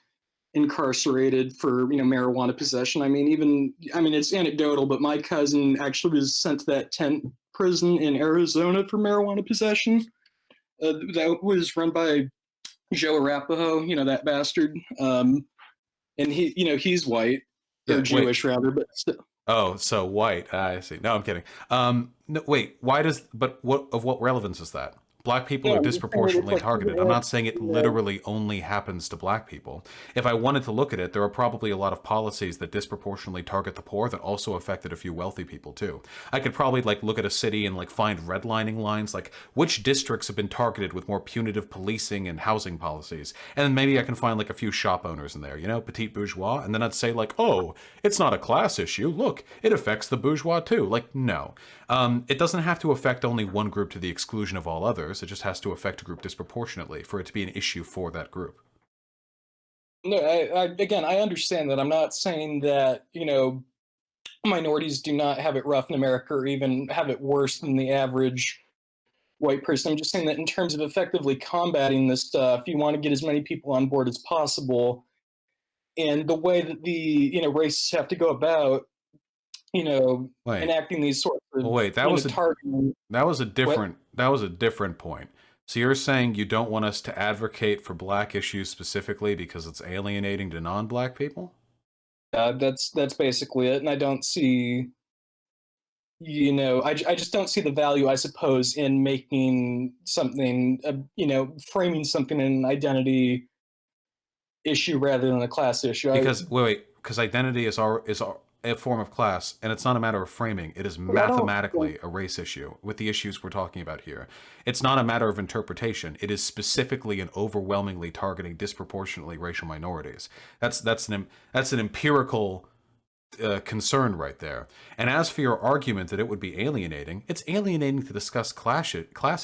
incarcerated for, marijuana possession. I mean, it's anecdotal, but my cousin actually was sent to that tent prison in Arizona for marijuana possession. That was run by Joe Arapaho, that bastard. And he's white, or Jewish rather, but still. Oh, so white. I see. No, I'm kidding. No, wait. What relevance is that? Black people are disproportionately targeted. I'm not saying it literally only happens to black people. If I wanted to look at it, there are probably a lot of policies that disproportionately target the poor that also affected a few wealthy people too. I could probably look at a city and find redlining lines, like which districts have been targeted with more punitive policing and housing policies. And then maybe I can find a few shop owners in there, petite bourgeois. And then I'd say oh, it's not a class issue. Look, it affects the bourgeois too. No. It doesn't have to affect only one group to the exclusion of all others. It just has to affect a group disproportionately for it to be an issue for that group. No, I understand that. I'm not saying that, minorities do not have it rough in America or even have it worse than the average white person. I'm just saying that in terms of effectively combating this stuff, you want to get as many people on board as possible. And the way that the, racists have to go about, enacting these sorts of that was a different point. So you're saying you don't want us to advocate for black issues specifically because it's alienating to non-black people? That's basically it, and I don't see I just don't see the value, I suppose, in making something, framing something in an identity issue rather than a class issue. Because because identity is a form of class, and it's not a matter of framing. It is mathematically a race issue with the issues we're talking about here. It's not a matter of interpretation. It is specifically and overwhelmingly targeting disproportionately racial minorities. That's an empirical concern right there. And as for your argument that it would be alienating, it's alienating to discuss class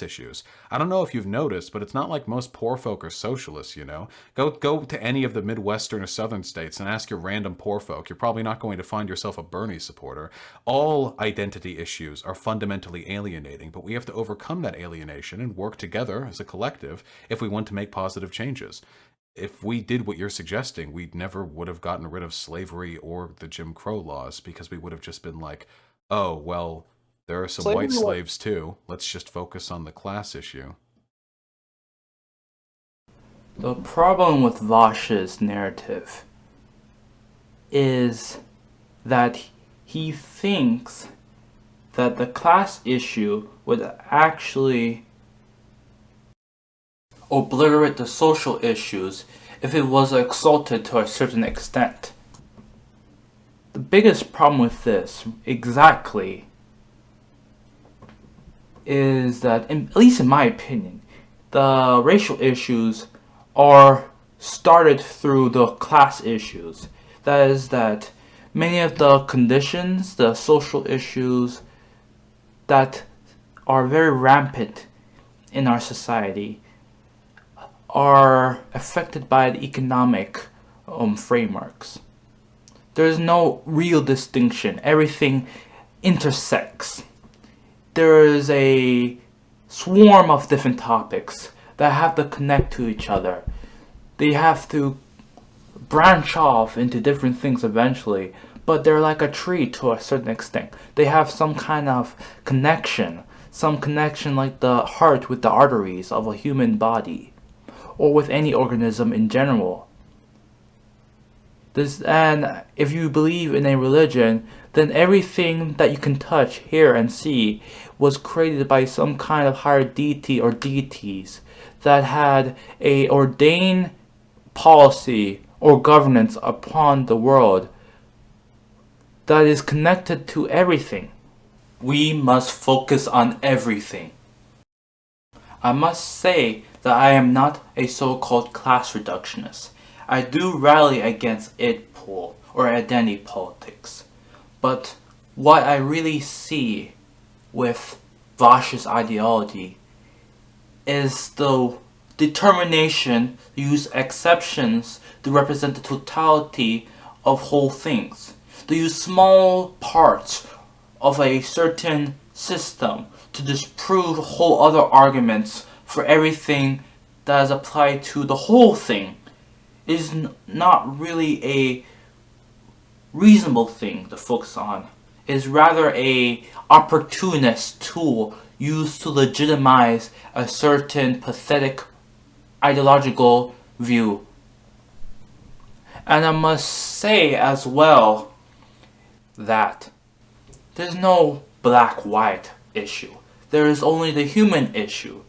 issues. I don't know if you've noticed, but it's not like most poor folk are socialists, you know? Go to any of the Midwestern or Southern states and ask your random poor folk. You're probably not going to find yourself a Bernie supporter. All identity issues are fundamentally alienating, but we have to overcome that alienation and work together as a collective if we want to make positive changes. If we did what you're suggesting, we never would have gotten rid of slavery or the Jim Crow laws, because we would have just been like, oh, well, there are some white slaves too. Let's just focus on the class issue. The problem with Vaush's narrative is that he thinks that the class issue would actually obliterate the social issues if it was exalted to a certain extent. The biggest problem with this, exactly, is that, at least in my opinion, the racial issues are started through the class issues. That is that many of the conditions, the social issues that are very rampant in our society are affected by the economic frameworks. There's no real distinction. Everything intersects. There is a swarm of different topics that have to connect to each other. They have to branch off into different things eventually, but they're like a tree to a certain extent. They have some kind of connection, like the heart with the arteries of a human body, or with any organism in general. And if you believe in a religion, then everything that you can touch, hear, and see was created by some kind of higher deity or deities that had a ordained policy or governance upon the world that is connected to everything. We must focus on everything. I must say that I am not a so-called class reductionist. I do rally against id pool or identity politics. But what I really see with Vaush's ideology is the determination to use exceptions to represent the totality of whole things. To use small parts of a certain system to disprove whole other arguments for everything that is applied to the whole thing is not really a reasonable thing to focus on. It is rather a opportunist tool used to legitimize a certain pathetic ideological view. And I must say as well that there's no black-white issue. There is only the human issue.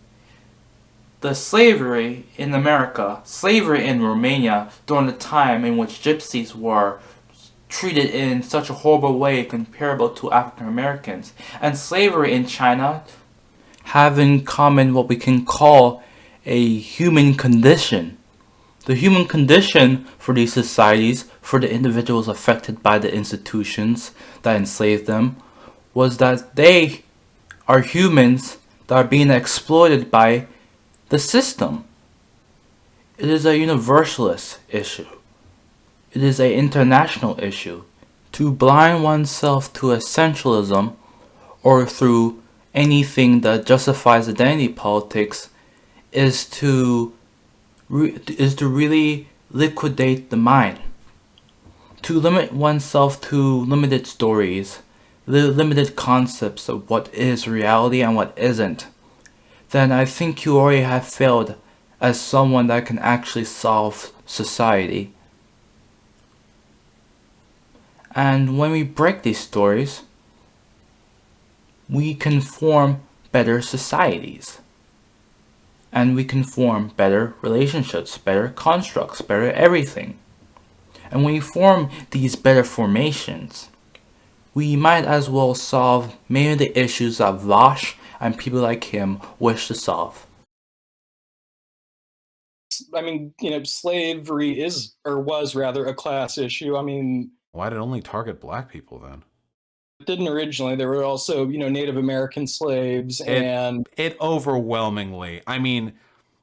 The slavery in America, slavery in Romania during the time in which gypsies were treated in such a horrible way comparable to African Americans, and slavery in China have in common what we can call a human condition. The human condition for these societies, for the individuals affected by the institutions that enslaved them, was that they are humans that are being exploited by the system. It is a universalist issue. It is an international issue. To blind oneself to essentialism or through anything that justifies identity politics is to really liquidate the mind. To limit oneself to limited stories, limited concepts of what is reality and what isn't, then I think you already have failed as someone that can actually solve society. And when we break these stories, we can form better societies. And we can form better relationships, better constructs, better everything. And when we form these better formations, we might as well solve many of the issues that Vaush and people like him wish to solve. I mean, slavery is, or was rather, a class issue. I mean, why did it only target black people then? It didn't originally. There were also, Native American slaves, and it overwhelmingly. I mean,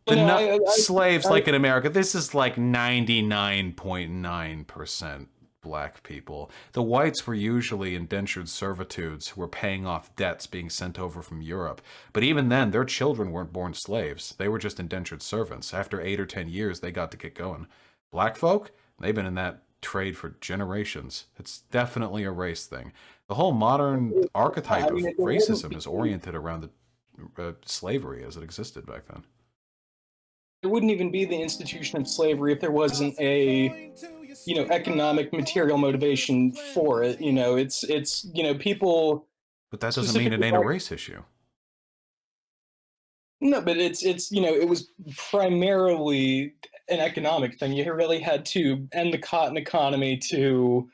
slaves like in America, this is like 99.9% black people. The whites were usually indentured servitudes who were paying off debts being sent over from Europe. But even then, their children weren't born slaves. They were just indentured servants. After 8 or 10 years, they got to get going. Black folk, they've been in that trade for generations. It's definitely a race thing. The whole modern archetype of racism is oriented around the slavery as it existed back then. There wouldn't even be the institution of slavery if there wasn't a economic material motivation for it. It's people. But that doesn't mean it ain't a race issue. No, but it's it was primarily an economic thing. You really had to end the cotton economy to,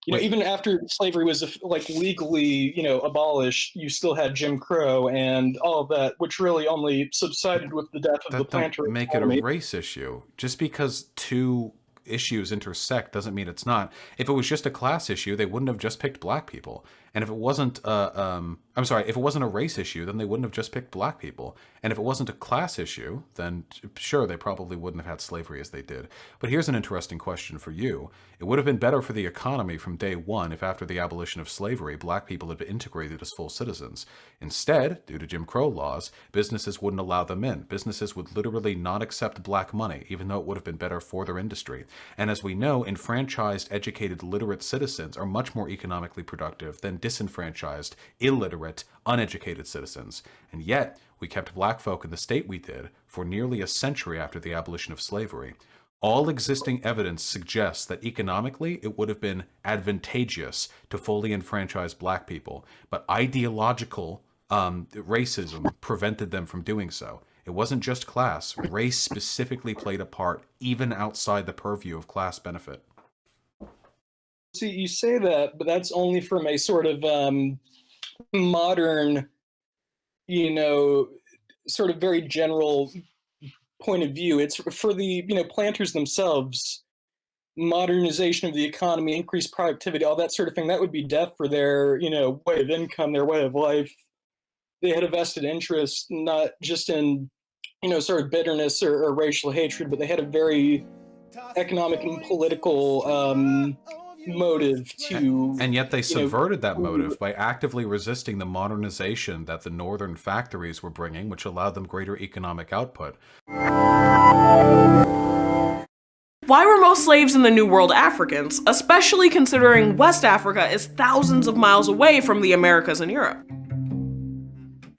even after slavery was legally, abolished, you still had Jim Crow and all of that, which really only subsided with the death of the planter economy. Make it a race issue. Just because two issues intersect doesn't mean it's not. If it was just a class issue, they wouldn't have just picked black people. And if it wasn't if it wasn't a race issue, then they wouldn't have just picked black people. And if it wasn't a class issue, then sure, they probably wouldn't have had slavery as they did. But here's an interesting question for you. It would have been better for the economy from day one if after the abolition of slavery, black people had been integrated as full citizens. Instead, due to Jim Crow laws, businesses wouldn't allow them in. Businesses would literally not accept black money, even though it would have been better for their industry. And as we know, enfranchised, educated, literate citizens are much more economically productive than disenfranchised, illiterate, uneducated citizens. And yet, we kept black folk in the state we did for nearly a century after the abolition of slavery. All existing evidence suggests that economically it would have been advantageous to fully enfranchise black people, but ideological racism prevented them from doing so. It wasn't just class. Race specifically played a part even outside the purview of class benefit. See, you say that, but that's only from a sort of modern, sort of very general point of view. It's for the, planters themselves, modernization of the economy, increased productivity, all that sort of thing. That would be death for their, way of income, their way of life. They had a vested interest, not just in, sort of bitterness or racial hatred, but they had a very economic and political motive to... And yet they subverted that motive by actively resisting the modernization that the northern factories were bringing, which allowed them greater economic output. Why were most slaves in the New World Africans, especially considering West Africa is thousands of miles away from the Americas and Europe?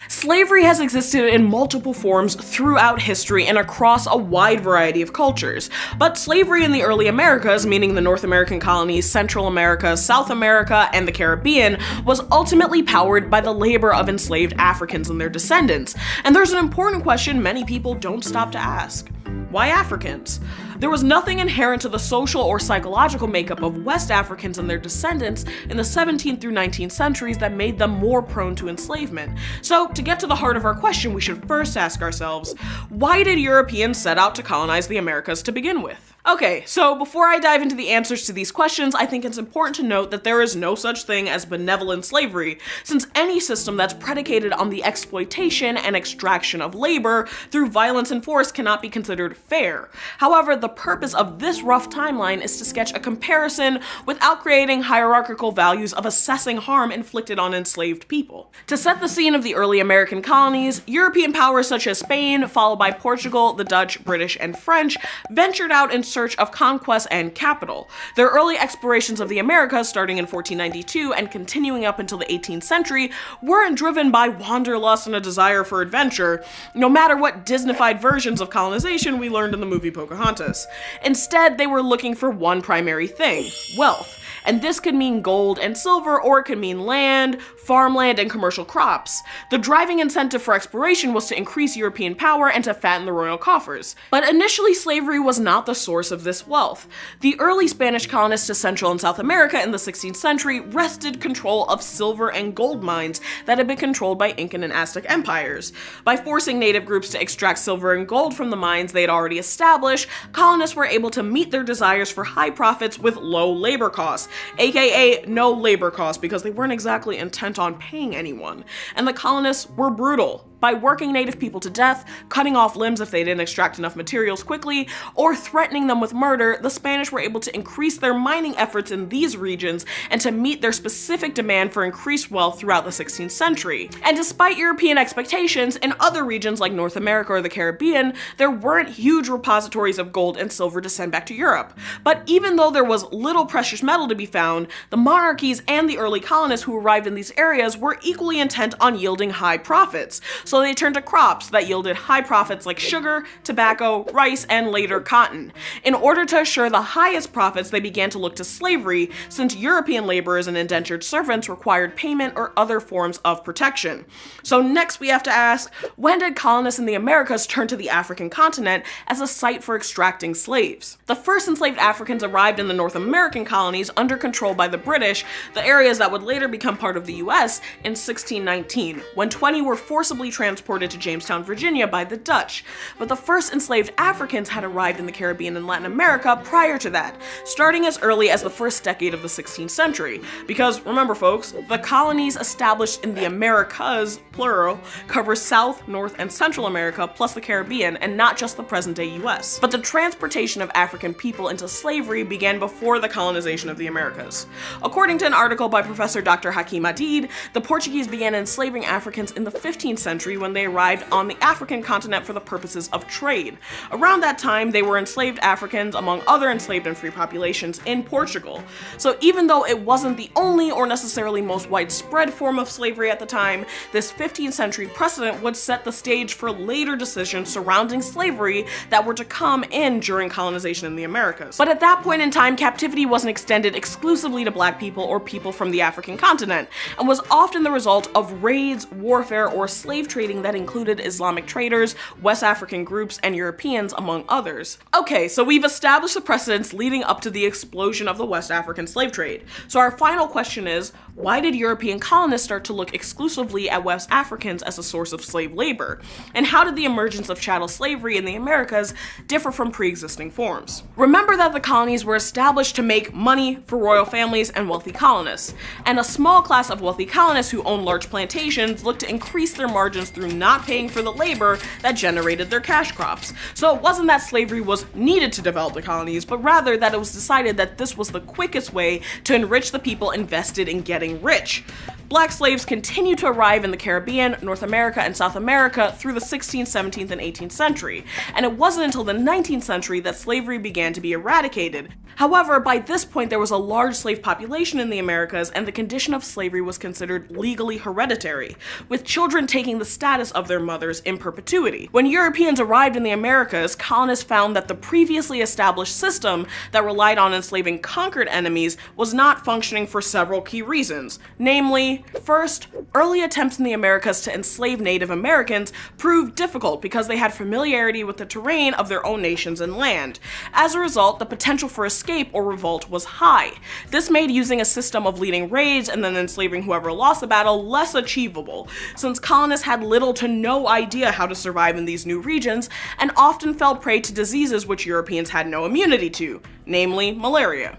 Slavery has existed in multiple forms throughout history and across a wide variety of cultures, but slavery in the early Americas, meaning the North American colonies, Central America, South America, and the Caribbean, was ultimately powered by the labor of enslaved Africans and their descendants. And there's an important question many people don't stop to ask. Why Africans? There was nothing inherent to the social or psychological makeup of West Africans and their descendants in the 17th through 19th centuries that made them more prone to enslavement. So, to get to the heart of our question, we should first ask ourselves, why did Europeans set out to colonize the Americas to begin with? Okay, so before I dive into the answers to these questions, I think it's important to note that there is no such thing as benevolent slavery, since any system that's predicated on the exploitation and extraction of labor through violence and force cannot be considered fair. However, the purpose of this rough timeline is to sketch a comparison without creating hierarchical values of assessing harm inflicted on enslaved people. To set the scene of the early American colonies, European powers such as Spain, followed by Portugal, the Dutch, British, and French, ventured out in search of conquest and capital. Their early explorations of the Americas, starting in 1492 and continuing up until the 18th century, weren't driven by wanderlust and a desire for adventure, no matter what Disneyfied versions of colonization we learned in the movie Pocahontas. Instead, they were looking for one primary thing: wealth. and this could mean gold and silver, or it could mean land, farmland, and commercial crops. The driving incentive for exploration was to increase European power and to fatten the royal coffers. But initially, slavery was not the source of this wealth. The early Spanish colonists to Central and South America in the 16th century wrested control of silver and gold mines that had been controlled by Incan and Aztec empires. By forcing native groups to extract silver and gold from the mines they had already established, colonists were able to meet their desires for high profits with low labor costs, aka no labor costs, because they weren't exactly intent on paying anyone. And the colonists were brutal. By working native people to death, cutting off limbs if they didn't extract enough materials quickly, or threatening them with murder, the Spanish were able to increase their mining efforts in these regions and to meet their specific demand for increased wealth throughout the 16th century. And despite European expectations, in other regions like North America or the Caribbean, there weren't huge repositories of gold and silver to send back to Europe. But even though there was little precious metal to be found, the monarchies and the early colonists who arrived in these areas were equally intent on yielding high profits. So they turned to crops that yielded high profits like sugar, tobacco, rice, and later cotton. In order to assure the highest profits, they began to look to slavery, since European laborers and indentured servants required payment or other forms of protection. So next we have to ask, when did colonists in the Americas turn to the African continent as a site for extracting slaves? The first enslaved Africans arrived in the North American colonies under control by the British, the areas that would later become part of the US, in 1619, when 20 were forcibly transported to Jamestown, Virginia by the Dutch. But the first enslaved Africans had arrived in the Caribbean and Latin America prior to that, starting as early as the first decade of the 16th century. Because remember folks, the colonies established in the Americas, plural, cover South, North, and Central America plus the Caribbean, and not just the present-day US. But the transportation of African people into slavery began before the colonization of the Americas. According to an article by Professor Dr. Hakim Adid, the Portuguese began enslaving Africans in the 15th century when they arrived on the African continent for the purposes of trade. Around that time, they were enslaved Africans among other enslaved and free populations in Portugal. So even though it wasn't the only or necessarily most widespread form of slavery at the time, this 15th century precedent would set the stage for later decisions surrounding slavery that were to come in during colonization in the Americas. But at that point in time, captivity wasn't extended exclusively to black people or people from the African continent, and was often the result of raids, warfare, or slave trading that included Islamic traders, West African groups, and Europeans, among others. Okay, so we've established the precedents leading up to the explosion of the West African slave trade. So our final question is, why did European colonists start to look exclusively at West Africans as a source of slave labor? And how did the emergence of chattel slavery in the Americas differ from pre-existing forms? Remember that the colonies were established to make money for royal families and wealthy colonists, and a small class of wealthy colonists who owned large plantations looked to increase their margins through not paying for the labor that generated their cash crops. So it wasn't that slavery was needed to develop the colonies, but rather that it was decided that this was the quickest way to enrich the people invested in getting rich. Black slaves continued to arrive in the Caribbean, North America, and South America through the 16th, 17th, and 18th century, and it wasn't until the 19th century that slavery began to be eradicated. However, by this point there was a large slave population in the Americas, and the condition of slavery was considered legally hereditary, with children taking the status of their mothers in perpetuity. When Europeans arrived in the Americas, colonists found that the previously established system that relied on enslaving conquered enemies was not functioning for several key reasons, namely, first, early attempts in the Americas to enslave Native Americans proved difficult because they had familiarity with the terrain of their own nations and land. As a result, the potential for escape or revolt was high. This made using a system of leading raids and then enslaving whoever lost the battle less achievable, since colonists had little to no idea how to survive in these new regions and often fell prey to diseases which Europeans had no immunity to, namely malaria.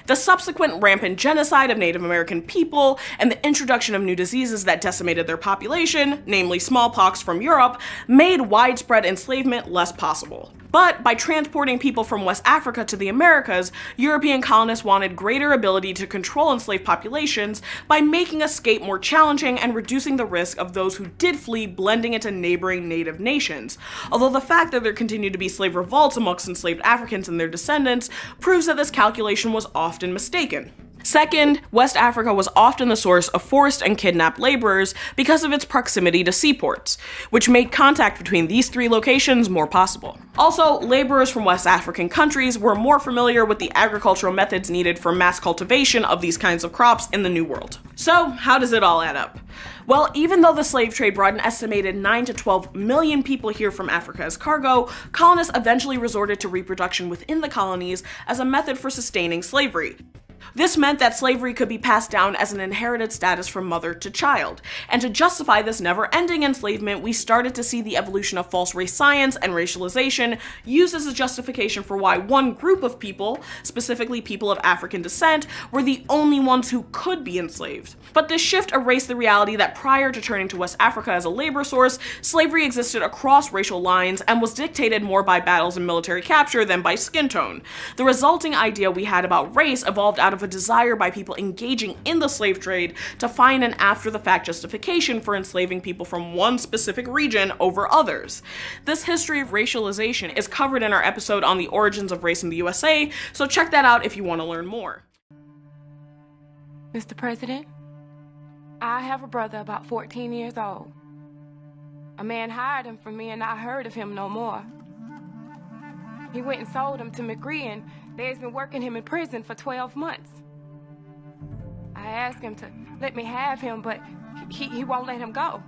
The subsequent rampant genocide of Native American people and the introduction of new diseases that decimated their population, namely smallpox from Europe, made widespread enslavement less possible. But by transporting people from West Africa to the Americas, European colonists wanted greater ability to control enslaved populations by making escape more challenging and reducing the risk of those who did flee blending into neighboring native nations. Although the fact that there continued to be slave revolts amongst enslaved Africans and their descendants proves that this calculation was often mistaken. Second, West Africa was often the source of forced and kidnapped laborers because of its proximity to seaports, which made contact between these three locations more possible. Also, laborers from West African countries were more familiar with the agricultural methods needed for mass cultivation of these kinds of crops in the New World. So, how does it all add up? Well, even though the slave trade brought an estimated 9 to 12 million people here from Africa as cargo, colonists eventually resorted to reproduction within the colonies as a method for sustaining slavery. This meant that slavery could be passed down as an inherited status from mother to child. And to justify this never-ending enslavement, we started to see the evolution of false race science and racialization used as a justification for why one group of people, specifically people of African descent, were the only ones who could be enslaved. But this shift erased the reality that prior to turning to West Africa as a labor source, slavery existed across racial lines and was dictated more by battles and military capture than by skin tone. The resulting idea we had about race evolved out of a desire by people engaging in the slave trade to find an after-the-fact justification for enslaving people from one specific region over others. This history of racialization is covered in our episode on the origins of race in the USA, so check that out if you want to learn more. Mr. President, I have a brother about 14 years old. A man hired him from me and I heard of him no more. He went and sold him to McGree and they's been working him in prison for 12 months. I asked him to let me have him, but he won't let him go.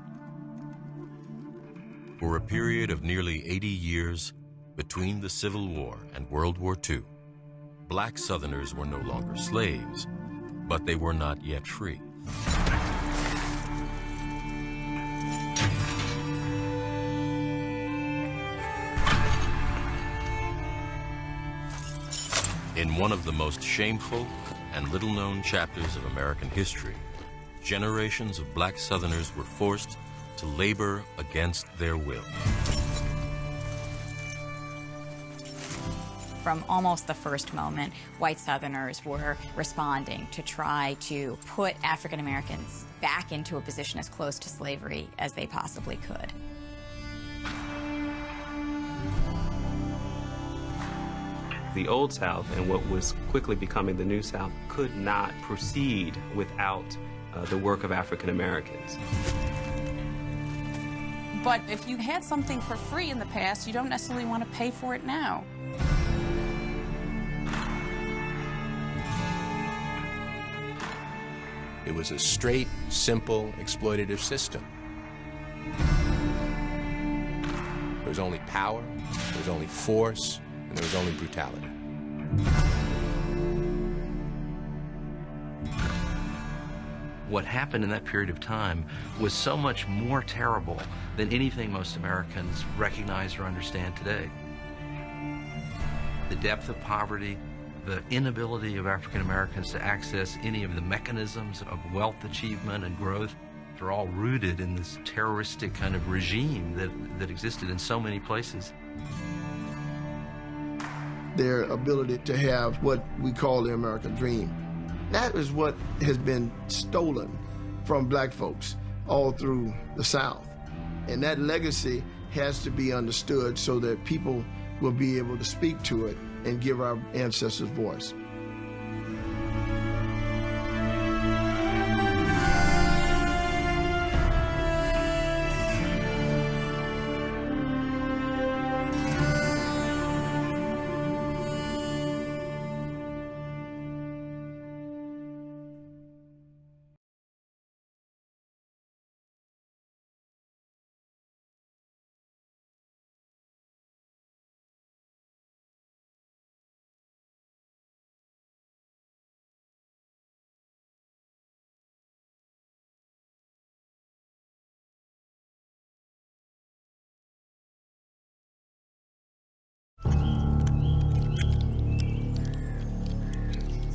For a period of nearly 80 years between the Civil War and World War II, black Southerners were no longer slaves, but they were not yet free. In one of the most shameful and little-known chapters of American history, generations of black Southerners were forced to labor against their will. From almost the first moment, white Southerners were responding to try to put African Americans back into a position as close to slavery as they possibly could. The Old South and what was quickly becoming the New South could not proceed without the work of African Americans. But if you had something for free in the past, you don't necessarily want to pay for it now. It was a straight, simple, exploitative system. There was only power, there was only force, and there was only brutality. What happened in that period of time was so much more terrible than anything most Americans recognize or understand today. The depth of poverty, the inability of African Americans to access any of the mechanisms of wealth achievement and growth are all rooted in this terroristic kind of regime that existed in so many places. Their ability to have what we call the American dream. That is what has been stolen from black folks all through the South. And that legacy has to be understood so that people will be able to speak to it and give our ancestors voice.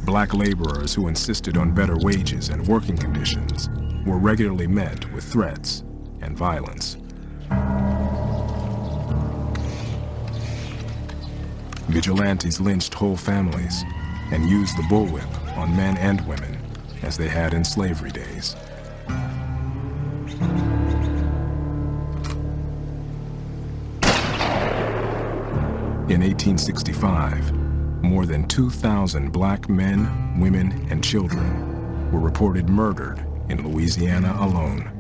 Black laborers who insisted on better wages and working conditions were regularly met with threats and violence. Vigilantes lynched whole families and used the bullwhip on men and women as they had in slavery days. In 1865, more than 2,000 black men, women, and children were reported murdered in Louisiana alone.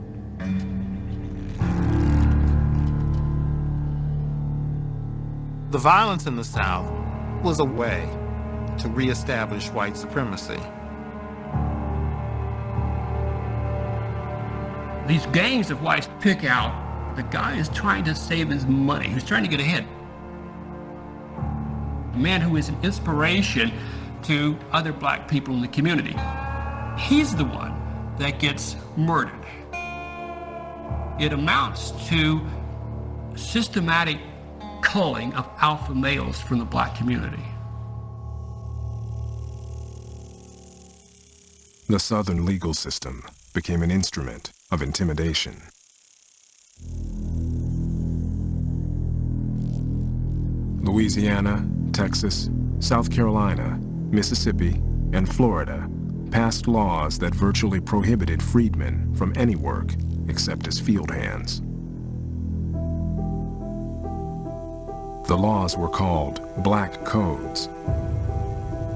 The violence in the South was a way to reestablish white supremacy. These gangs of whites pick out the guy who's trying to save his money, who's trying to get ahead. A man who is an inspiration to other black people in the community. He's the one that gets murdered. It amounts to systematic culling of alpha males from the black community. The Southern legal system became an instrument of intimidation. Louisiana, Texas, South Carolina, Mississippi, and Florida passed laws that virtually prohibited freedmen from any work except as field hands. The laws were called Black Codes.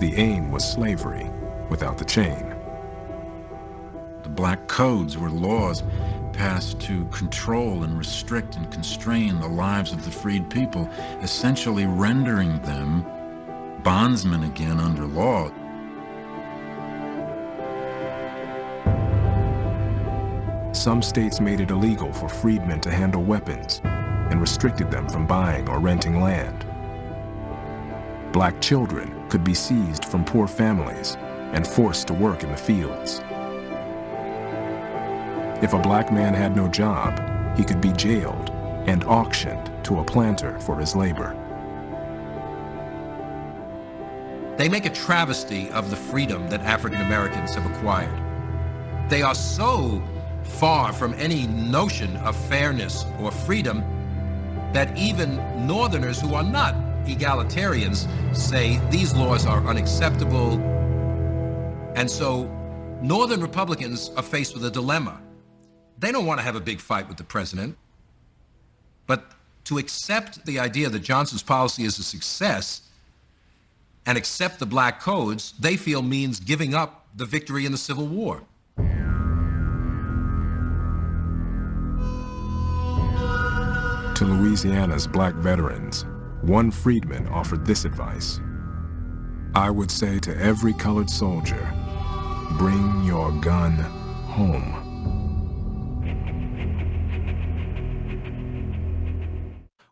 The aim was slavery without the chain. The Black Codes were laws passed to control and restrict and constrain the lives of the freed people, essentially rendering them bondsmen again under law. Some states made it illegal for freedmen to handle weapons and restricted them from buying or renting land. Black children could be seized from poor families and forced to work in the fields. If a black man had no job, he could be jailed and auctioned to a planter for his labor. They make a travesty of the freedom that African Americans have acquired. They are so far from any notion of fairness or freedom that even Northerners who are not egalitarians say these laws are unacceptable. And so Northern Republicans are faced with a dilemma. They don't want to have a big fight with the president, but to accept the idea that Johnson's policy is a success and accept the Black Codes, they feel means giving up the victory in the Civil War. To Louisiana's black veterans, one freedman offered this advice: I would say to every colored soldier, bring your gun home.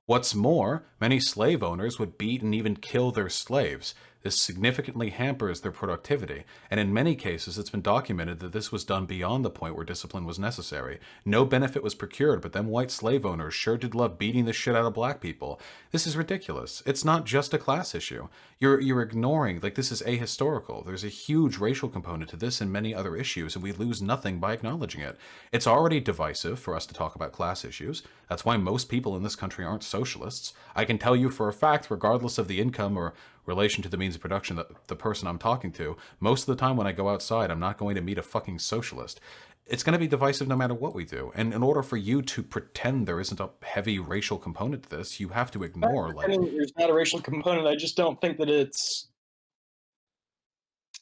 What's more, many slave owners would beat and even kill their slaves. This significantly hampers their productivity, and in many cases it's been documented that this was done beyond the point where discipline was necessary. No benefit was procured, but them white slave owners sure did love beating the shit out of black people. This is ridiculous. It's not just a class issue. You're ignoring, like, this is ahistorical. There's a huge racial component to this and many other issues, and we lose nothing by acknowledging it. It's already divisive for us to talk about class issues. That's why most people in this country aren't socialists. I can tell you for a fact, regardless of the income or relation to the means of production that the person I'm talking to, most of the time when I go outside, I'm not going to meet a fucking socialist. It's going to be divisive no matter what we do. And in order for you to pretend there isn't a heavy racial component to this, you have to ignore, like... I mean, there's not a racial component. I just don't think that it's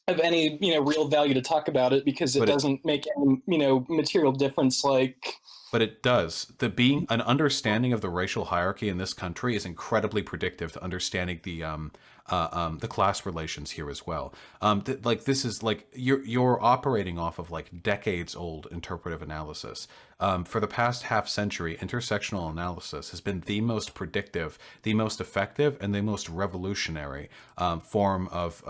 of any, real value to talk about it because it doesn't make any, material difference, like... But it does. Being an understanding of the racial hierarchy in this country is incredibly predictive to understanding the class relations here as well. This is like you're operating off of like decades old interpretive analysis. For the past half century, intersectional analysis has been the most predictive, the most effective, and the most revolutionary form of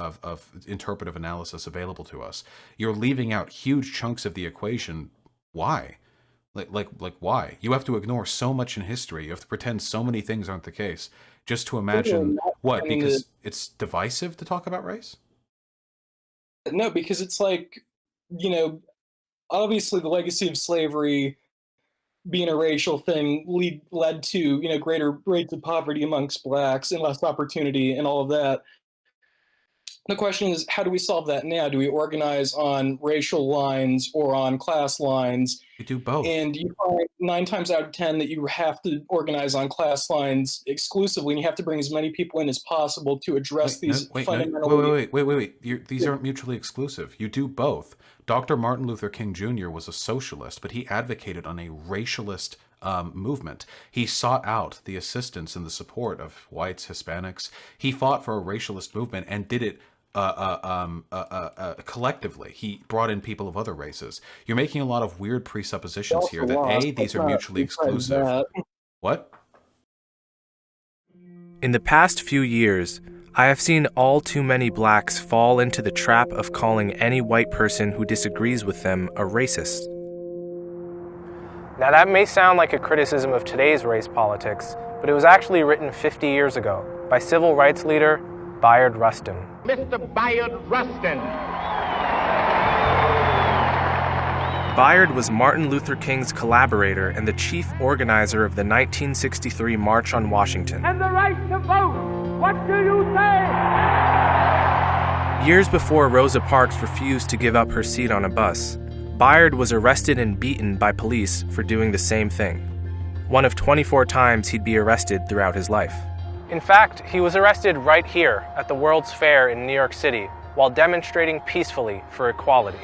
interpretive analysis available to us. You're leaving out huge chunks of the equation. Why? Like why? You have to ignore so much in history. You have to pretend so many things aren't the case just to imagine what? Because it's divisive to talk about race? No, because it's like, obviously the legacy of slavery being a racial thing led to, greater rates of poverty amongst blacks and less opportunity and all of that. The question is, how do we solve that now? Do we organize on racial lines or on class lines? We do both. And you find 9 times out of 10 that you have to organize on class lines exclusively, and you have to bring as many people in as possible to address these fundamental... Wait. These aren't mutually exclusive. You do both. Dr. Martin Luther King Jr. was a socialist, but he advocated on a racialist movement. He sought out the assistance and the support of whites, Hispanics. He fought for a racialist movement and did it collectively. He brought in people of other races. You're making a lot of weird presuppositions here that A, these are mutually exclusive. What? In the past few years, I have seen all too many blacks fall into the trap of calling any white person who disagrees with them a racist. Now that may sound like a criticism of today's race politics, but it was actually written 50 years ago by civil rights leader Bayard Rustin. Mr. Bayard Rustin. Bayard was Martin Luther King's collaborator and the chief organizer of the 1963 March on Washington. And the right to vote. What do you say? Years before Rosa Parks refused to give up her seat on a bus, Bayard was arrested and beaten by police for doing the same thing. One of 24 times he'd be arrested throughout his life. In fact, he was arrested right here at the World's Fair in New York City while demonstrating peacefully for equality.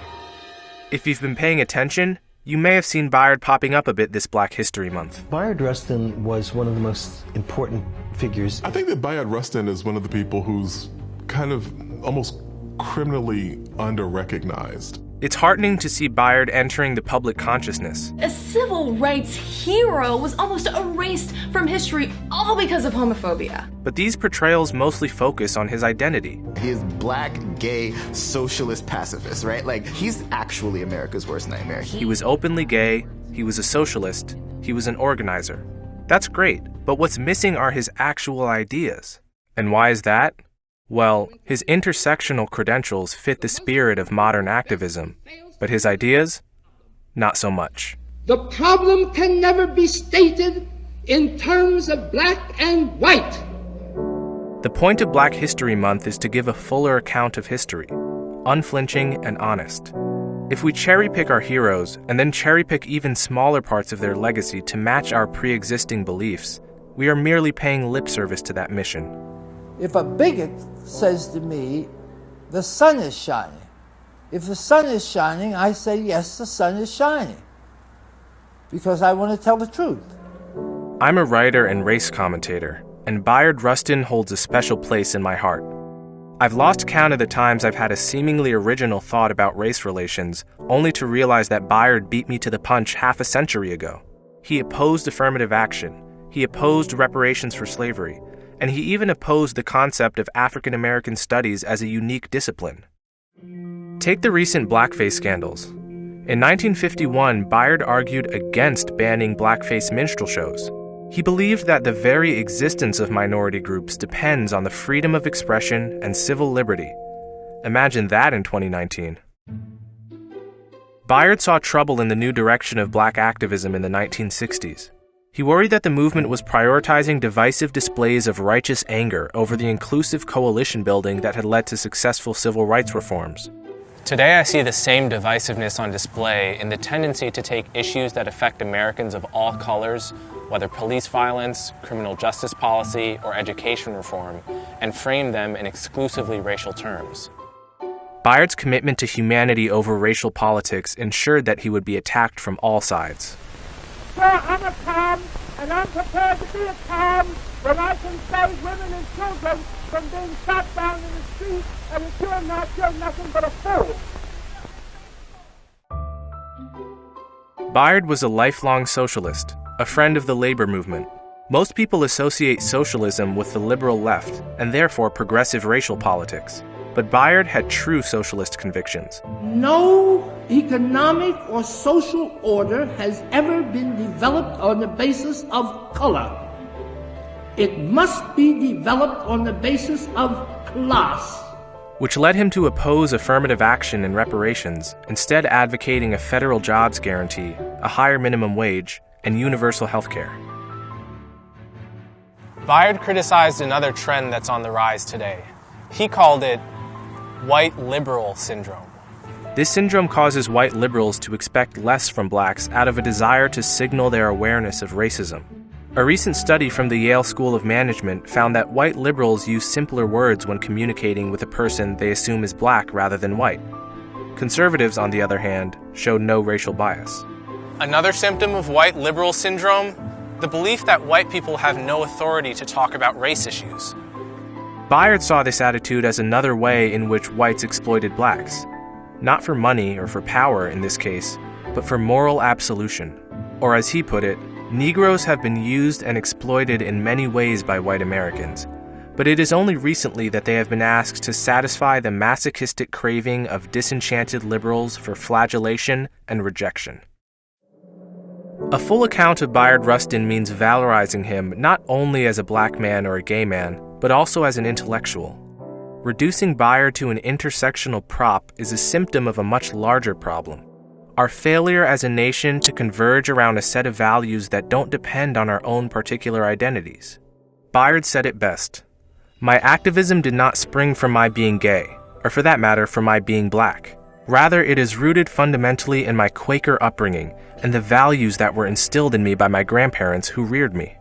If you've been paying attention, you may have seen Bayard popping up a bit this Black History Month. Bayard Rustin was one of the most important figures. I think that Bayard Rustin is one of the people who's kind of almost criminally under-recognized. It's heartening to see Bayard entering the public consciousness. A civil rights hero was almost erased from history all because of homophobia. But these portrayals mostly focus on his identity. He is black, gay, socialist pacifist, right? Like, he's actually America's worst nightmare. He was openly gay, he was a socialist, he was an organizer. That's great, but what's missing are his actual ideas. And why is that? Well, his intersectional credentials fit the spirit of modern activism, but his ideas, not so much. The problem can never be stated in terms of black and white. The point of Black History Month is to give a fuller account of history, unflinching and honest. If we cherry-pick our heroes and then cherry-pick even smaller parts of their legacy to match our pre-existing beliefs, we are merely paying lip service to that mission. If a bigot says to me, the sun is shining. If the sun is shining, I say, yes, the sun is shining. Because I want to tell the truth. I'm a writer and race commentator, and Bayard Rustin holds a special place in my heart. I've lost count of the times I've had a seemingly original thought about race relations, only to realize that Bayard beat me to the punch half a century ago. He opposed affirmative action. He opposed reparations for slavery. And he even opposed the concept of African American studies as a unique discipline. Take the recent blackface scandals. In 1951, Bayard argued against banning blackface minstrel shows. He believed that the very existence of minority groups depends on the freedom of expression and civil liberty. Imagine that in 2019. Bayard saw trouble in the new direction of black activism in the 1960s. He worried that the movement was prioritizing divisive displays of righteous anger over the inclusive coalition building that had led to successful civil rights reforms. Today I see the same divisiveness on display in the tendency to take issues that affect Americans of all colors, whether police violence, criminal justice policy, or education reform, and frame them in exclusively racial terms. Bayard's commitment to humanity over racial politics ensured that he would be attacked from all sides. Sir, I'm a Tom, and I'm prepared to be a Tom when I can save women and children from being shot down in the street, and if you're not, you're nothing but a fool. Bayard was a lifelong socialist, a friend of the labor movement. Most people associate socialism with the liberal left, and therefore progressive racial politics. But Bayard had true socialist convictions. No economic or social order has ever been developed on the basis of color. It must be developed on the basis of class. Which led him to oppose affirmative action and reparations, instead advocating a federal jobs guarantee, a higher minimum wage, and universal health care. Bayard criticized another trend that's on the rise today. He called it white liberal syndrome. This syndrome causes white liberals to expect less from blacks out of a desire to signal their awareness of racism. A recent study from the Yale School of Management found that white liberals use simpler words when communicating with a person they assume is black rather than white. Conservatives, on the other hand, show no racial bias. Another symptom of white liberal syndrome? The belief that white people have no authority to talk about race issues. Bayard saw this attitude as another way in which whites exploited blacks. Not for money or for power in this case, but for moral absolution. Or as he put it, Negroes have been used and exploited in many ways by white Americans, but it is only recently that they have been asked to satisfy the masochistic craving of disenchanted liberals for flagellation and rejection. A full account of Bayard Rustin means valorizing him not only as a black man or a gay man, but also as an intellectual. Reducing Bayard to an intersectional prop is a symptom of a much larger problem. Our failure as a nation to converge around a set of values that don't depend on our own particular identities. Bayard said it best. My activism did not spring from my being gay, or for that matter, from my being black. Rather, it is rooted fundamentally in my Quaker upbringing and the values that were instilled in me by my grandparents who reared me.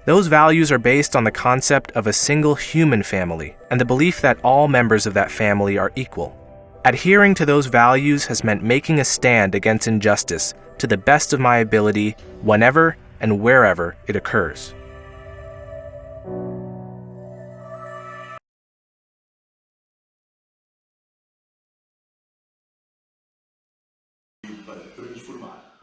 Those values are based on the concept of a single human family and the belief that all members of that family are equal. Adhering to those values has meant making a stand against injustice to the best of my ability whenever and wherever it occurs.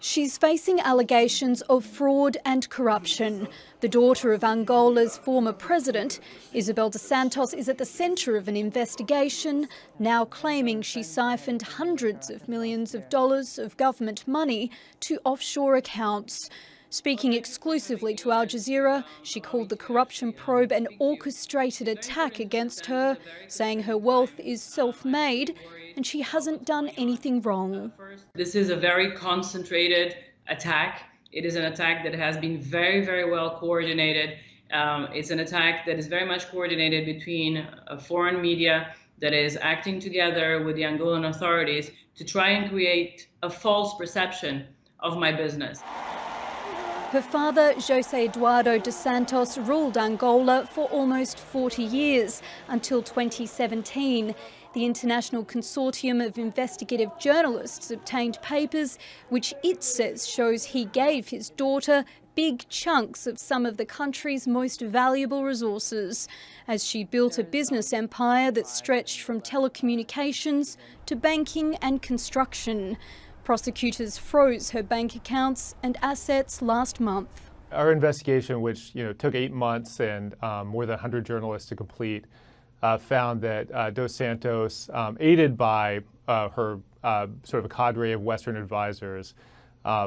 She's facing allegations of fraud and corruption. The daughter of Angola's former president, Isabel dos Santos, is at the centre of an investigation, now claiming she siphoned hundreds of millions of dollars of government money to offshore accounts. Speaking exclusively to Al Jazeera, she called the corruption probe an orchestrated attack against her, saying her wealth is self-made and she hasn't done anything wrong. This is a very concentrated attack. It is an attack that has been very, very well coordinated. It's an attack that is very much coordinated between foreign media that is acting together with the Angolan authorities to try and create a false perception of my business. Her father, José Eduardo dos Santos, ruled Angola for almost 40 years, until 2017. The International Consortium of Investigative Journalists obtained papers which it says shows he gave his daughter big chunks of some of the country's most valuable resources, as she built a business empire that stretched from telecommunications to banking and construction. Prosecutors froze her bank accounts and assets last month. Our investigation, which took 8 months and more than 100 journalists to complete, found that Dos Santos, aided by her sort of a cadre of Western advisors,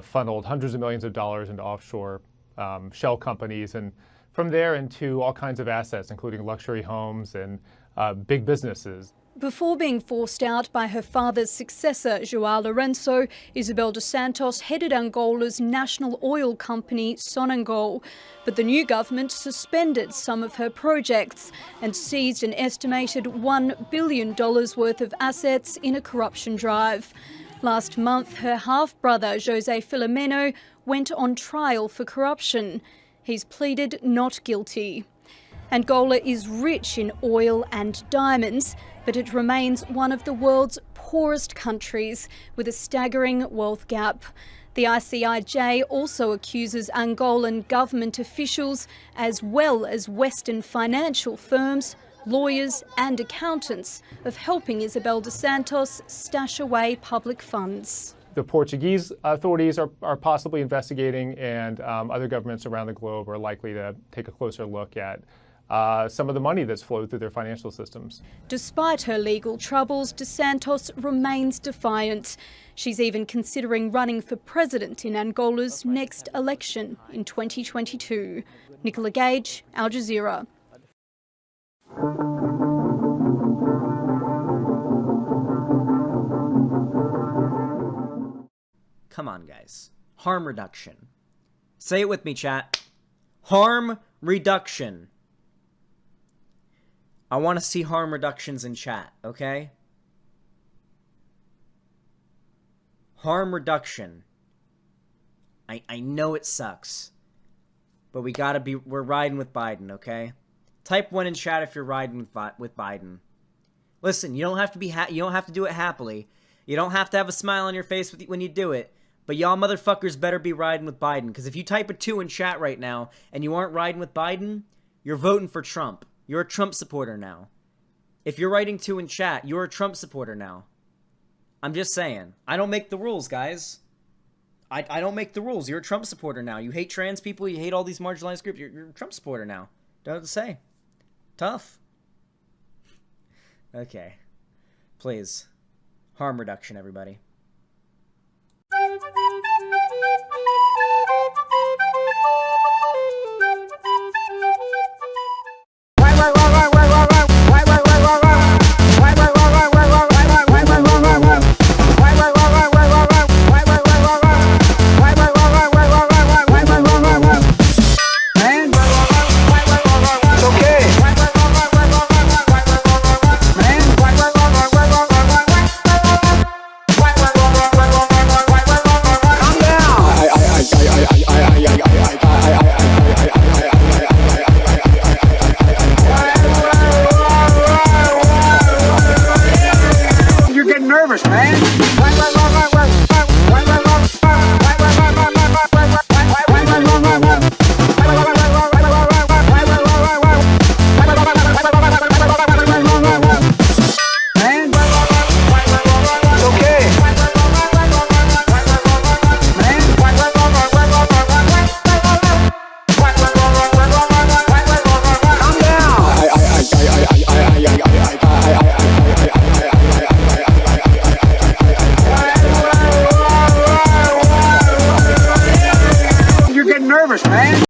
funneled hundreds of millions of dollars into offshore shell companies, and from there into all kinds of assets, including luxury homes and big businesses. Before being forced out by her father's successor, João Lourenço, Isabel dos Santos headed Angola's national oil company, Sonangol. But the new government suspended some of her projects and seized an estimated $1 billion worth of assets in a corruption drive. Last month, her half-brother, José Filomeno, went on trial for corruption. He's pleaded not guilty. Angola is rich in oil and diamonds, but it remains one of the world's poorest countries, with a staggering wealth gap. The ICIJ also accuses Angolan government officials, as well as Western financial firms, lawyers and accountants, of helping Isabel dos Santos stash away public funds. The Portuguese authorities are possibly investigating, and other governments around the globe are likely to take a closer look at some of the money that's flowed through their financial systems. Despite her legal troubles, dos Santos remains defiant. She's even considering running for president in Angola's next election in 2022. Nicola Gage, Al Jazeera. Come on, guys. Harm reduction. Say it with me, chat. Harm reduction. I want to see harm reductions in chat, okay? Harm reduction. I know it sucks. But we're riding with Biden, okay? Type 1 in chat if you're riding with Biden. Listen, you don't have to you don't have to do it happily. You don't have to have a smile on your face when you do it. But y'all motherfuckers better be riding with Biden. Because if you type a 2 in chat right now and you aren't riding with Biden, you're voting for Trump. You're a Trump supporter now. If you're writing 2 in chat, you're a Trump supporter now. I'm just saying. I don't make the rules, guys. I don't make the rules. You're a Trump supporter now. You hate trans people. You hate all these marginalized groups. You're a Trump supporter now. Don't know what to say. Tough. Okay. Please. Harm reduction, everybody.